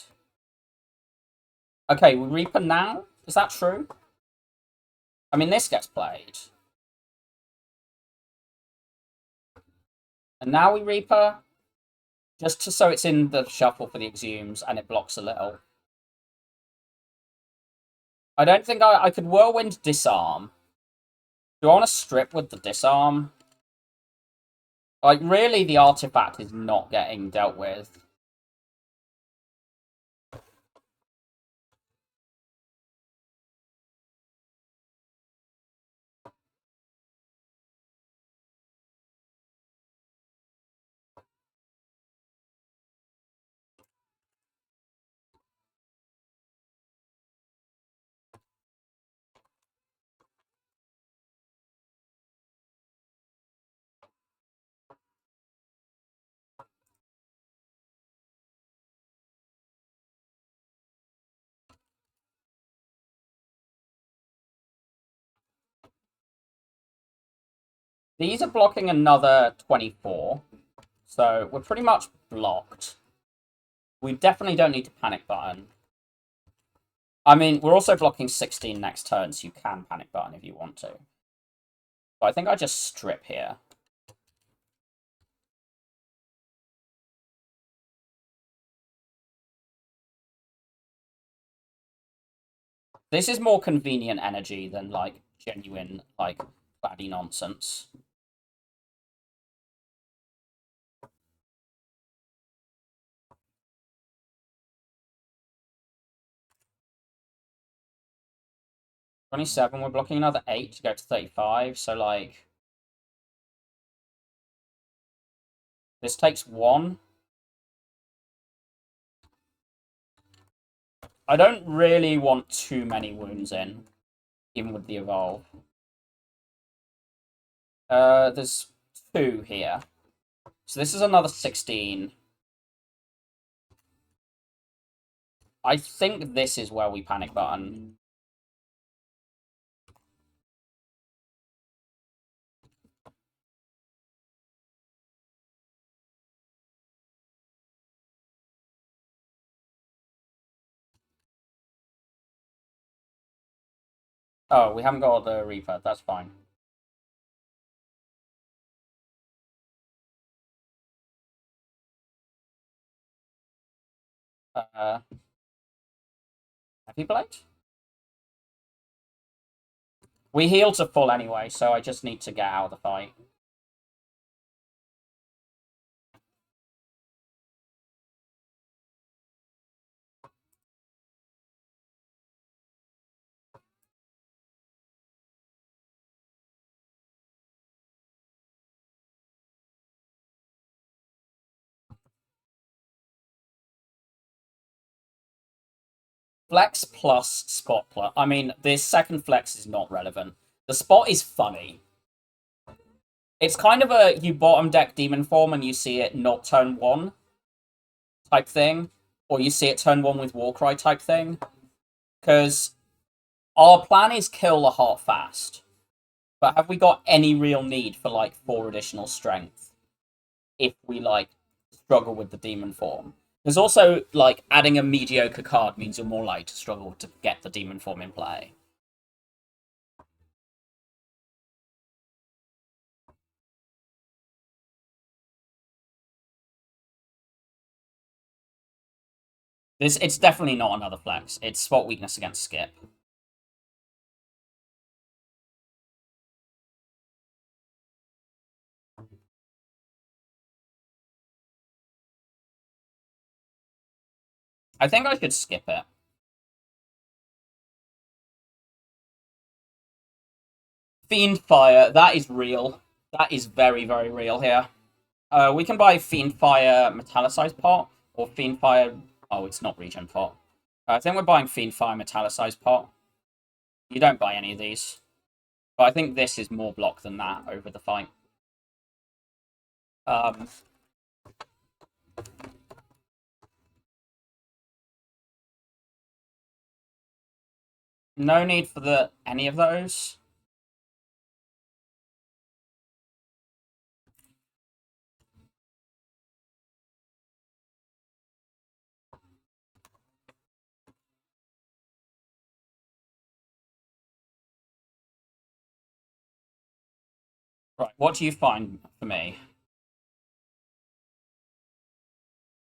Okay, we Reaper now? Is that true? I mean, this gets played. And now we Reaper. Just so it's in the shuffle for the Exhumes and it blocks a little. I don't think I could Whirlwind Disarm. Do I want to strip with the Disarm? Like, really, the artifact is not getting dealt with. These are blocking another 24. So we're pretty much blocked. We definitely don't need to Panic Button. I mean, we're also blocking 16 next turn, so you can Panic Button if you want to. But I think I just strip here. This is more convenient energy than, like, genuine, like, baddie nonsense. $27, we're blocking another 8 to go to 35, so, like... This takes 1. I don't really want too many wounds in, even with the Evolve. There's 2 here. So this is another 16. I think this is where we Panic Button. Oh, we haven't got the Reaper. That's fine. Have you played? We heal to full anyway, so I just need to get out of the fight. Flex plus spot plus. I mean, this second flex is not relevant. The spot is funny. It's kind of a you bottom deck demon form and you see it not turn 1 type thing, or you see it turn 1 with Warcry type thing. Because our plan is kill the heart fast. But have we got any real need for like 4 additional strength if we like struggle with the demon form? There's also like adding a mediocre card means you're more likely to struggle to get the demon form in play. It's definitely not another flex. It's spot weakness against skip. I think I should skip it. Fiend Fire, that is real. That is very, very real here. We can buy Fiend Fire Metallicized Pot, or Fiend Fire... Oh, it's not Regen Pot. I think we're buying Fiend Fire Metallicized Pot. You don't buy any of these. But I think this is more block than that over the fight. No need for any of those. Right, what do you find for me?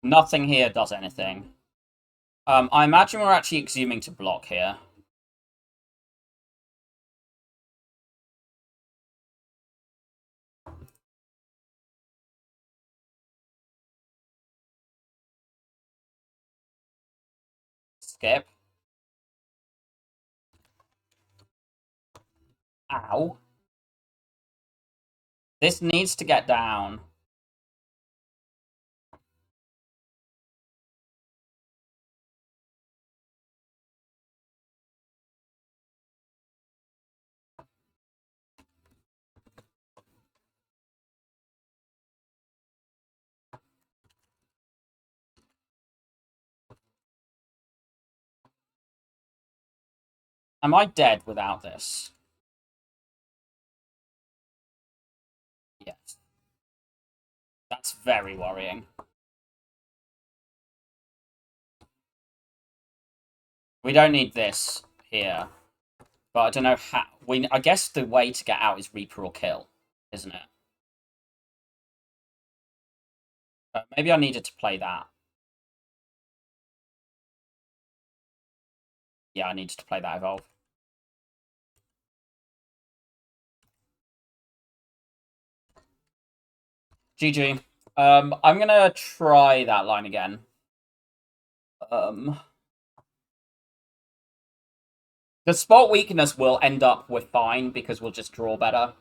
Nothing here does anything. I imagine we're actually exhuming to block here. Skip. Ow. This needs to get down. Am I dead without this? Yes. That's very worrying. We don't need this here. But I don't know how... I guess the way to get out is Reaper or kill, isn't it? Maybe I needed to play that. Yeah, I needed to play that evolve. GG. I'm gonna try that line again. The spot weakness will end up with fine because we'll just draw better.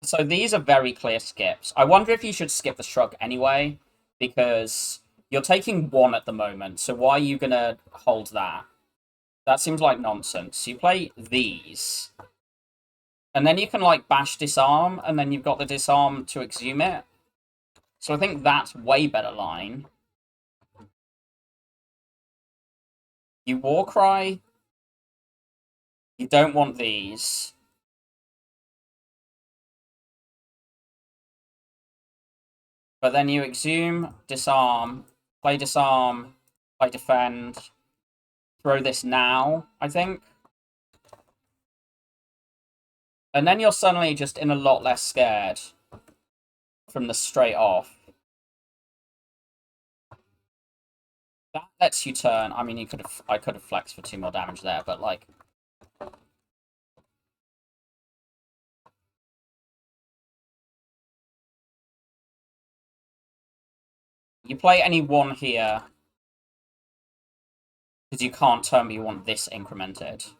So these are very clear skips. I wonder if you should skip the shrug anyway, because you're taking 1 at the moment, so why are you going to hold that? That seems like nonsense. You play these, and then you can, like, bash disarm, and then you've got the disarm to exhume it. So I think that's way better line. You Warcry. You don't want these. But then you exhume, disarm, play defend, throw this now, I think. And then you're suddenly just in a lot less scared from the straight off. That lets you turn. I mean, I could have flexed for 2 more damage there, but like, you play any one here because you can't turn, but you want this incremented.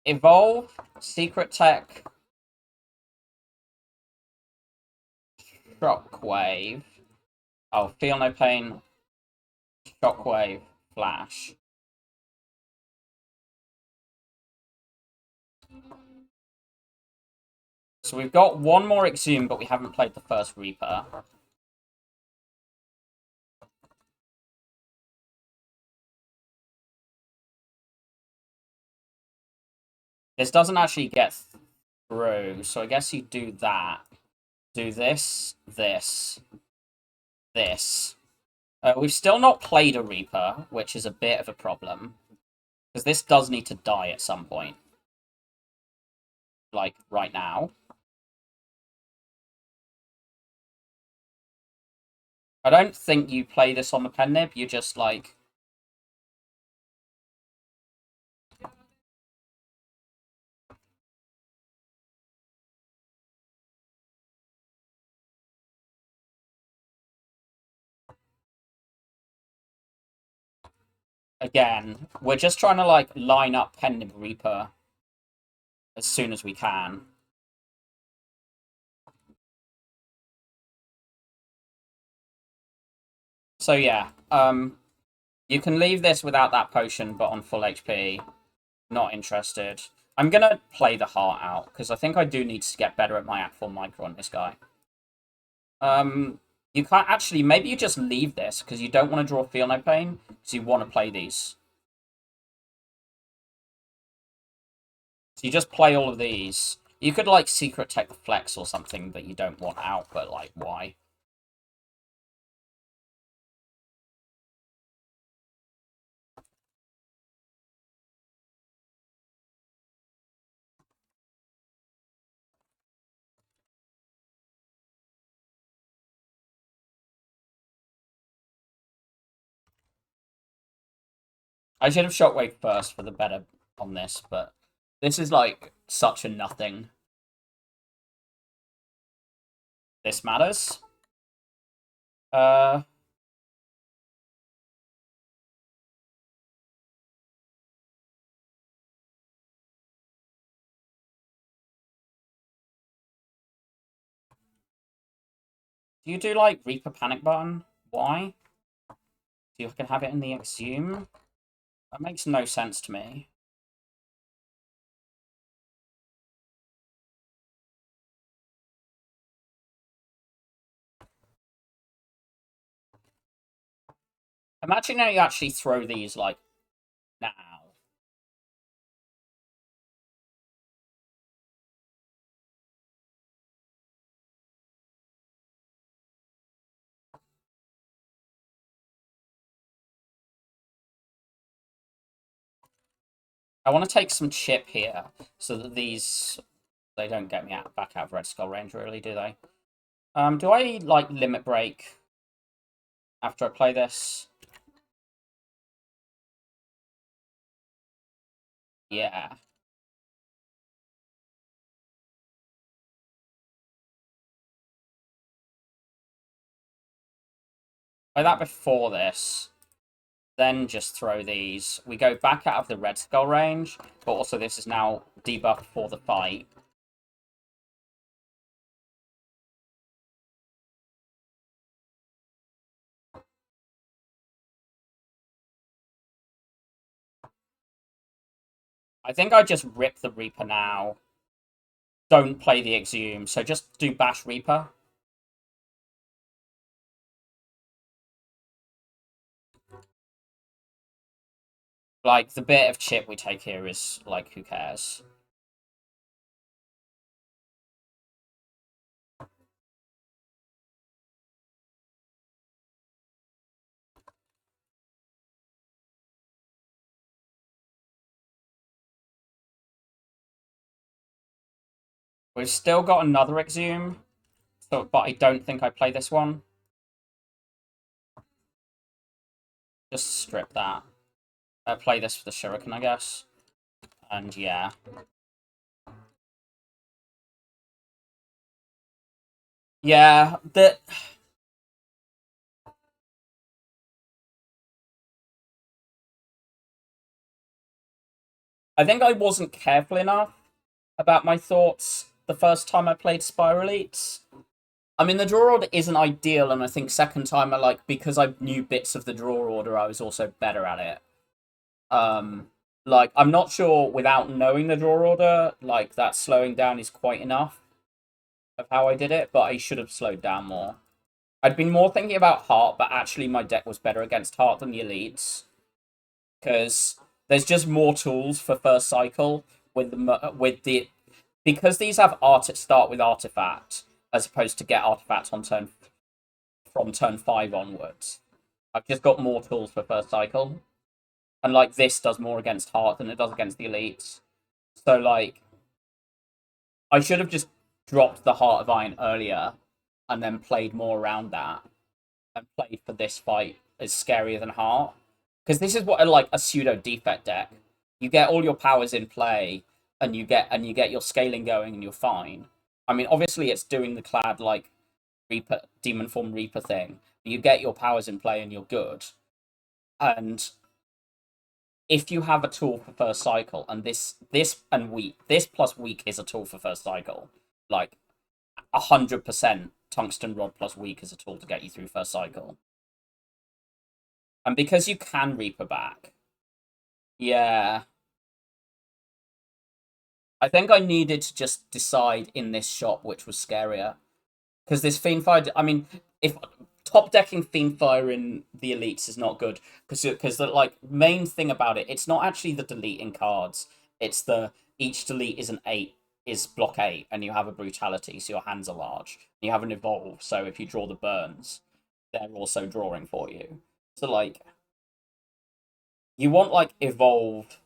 Evolve, Secret Tech, Shockwave. Oh, Feel No Pain, Shockwave, Flash. So we've got one more Exhume, but we haven't played the first Reaper. This doesn't actually get through, so I guess you do that. Do this, this, this. We've still not played a Reaper, which is a bit of a problem. Because this does need to die at some point. Like, right now. I don't think you play this on the pen nib, you just, like... Again, we're just trying to, like, line up pen nib Reaper as soon as we can. So yeah, you can leave this without that potion, but on full HP. Not interested. I'm gonna play the heart out, because I think I do need to get better at my Act 4 micro on this guy. You can't actually, maybe you just leave this, because you don't want to draw Feel No Pain, because you want to play these. So you just play all of these. You could, like, Secret Tech the Flex or something that you don't want out, but, like, why? I should have Shockwave first for the better on this, but this is, like, such a nothing. This matters. Uh... Do you do, like, Reaper Panic Button? Why? So you can have it in the Exhume? That makes no sense to me. Imagine how you actually throw these, like, now. I want to take some chip here, so that these... They don't get me back out of Red Skull range, really, do they? Do I, like, Limit Break after I play this? Yeah. Play that before this. Then just throw these. We go back out of the Red Skull range, but also this is now debuffed for the fight. I think I just rip the Reaper now. Don't play the Exhume, so just do Bash Reaper. Like, the bit of chip we take here is, like, who cares? We've still got another Exhume, but I don't think I play this one. Just strip that. Play this for the Shuriken, I guess. And yeah. Yeah, I think I wasn't careful enough about my thoughts the first time I played Spire Elites. I mean, the draw order isn't ideal, and I think second time because I knew bits of the draw order, I was also better at it. I'm not sure without knowing the draw order, that slowing down is quite enough of how I did it, but I should have slowed down more. I'd been more thinking about Heart, but actually my deck was better against Heart than the Elites. Because there's just more tools for first cycle because these have start with Artifact, as opposed to get Artifact on from turn 5 onwards. I've just got more tools for first cycle. And this does more against Heart than it does against the Elites. So I should have just dropped the Heart of Iron earlier and then played more around that and played for this fight is scarier than Heart. Because this is what a pseudo defect deck. You get all your powers in play and you get your scaling going and you're fine. I mean, obviously it's doing the clad Reaper Demon Form Reaper thing. You get your powers in play and you're good. And if you have a tool for first cycle, and this plus weak is a tool for first cycle, 100% Tungsten Rod plus weak is a tool to get you through first cycle. And because you can Reaper back, yeah. I think I needed to just decide in this shot which was scarier. Because this Fiendfire, I mean, if top decking Fiendfire in the Elites is not good, because the main thing about it, it's not actually the deleting cards. It's each delete is block 8, and you have a Brutality, so your hands are large. You have an Evolve, so if you draw the burns, they're also drawing for you. So you want evolved.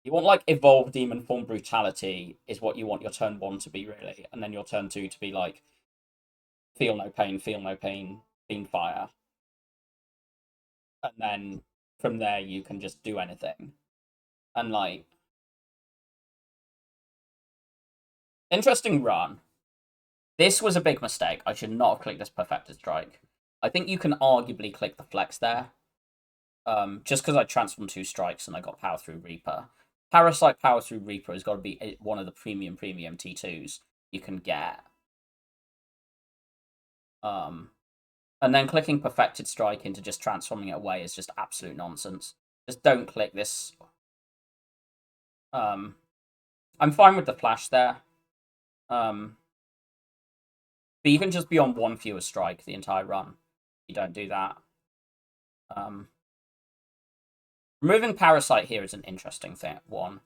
You want evolved Demon Form Brutality is what you want your turn 1 to be, really, and then your turn 2 to be feel no pain, Fiendfire. And then from there you can just do anything. And interesting run. This was a big mistake. I should not have clicked this Perfected Strike. I think you can arguably click the Flex there. Just because I transformed 2 strikes and I got Power Through Reaper. Parasite Power Through Reaper has got to be one of the premium T2s you can get. And then clicking Perfected Strike into just transforming it away is just absolute nonsense. Just don't click this. I'm fine with the flash there. But you can just be on 1 fewer strike the entire run. You don't do that. Removing Parasite here is an interesting one.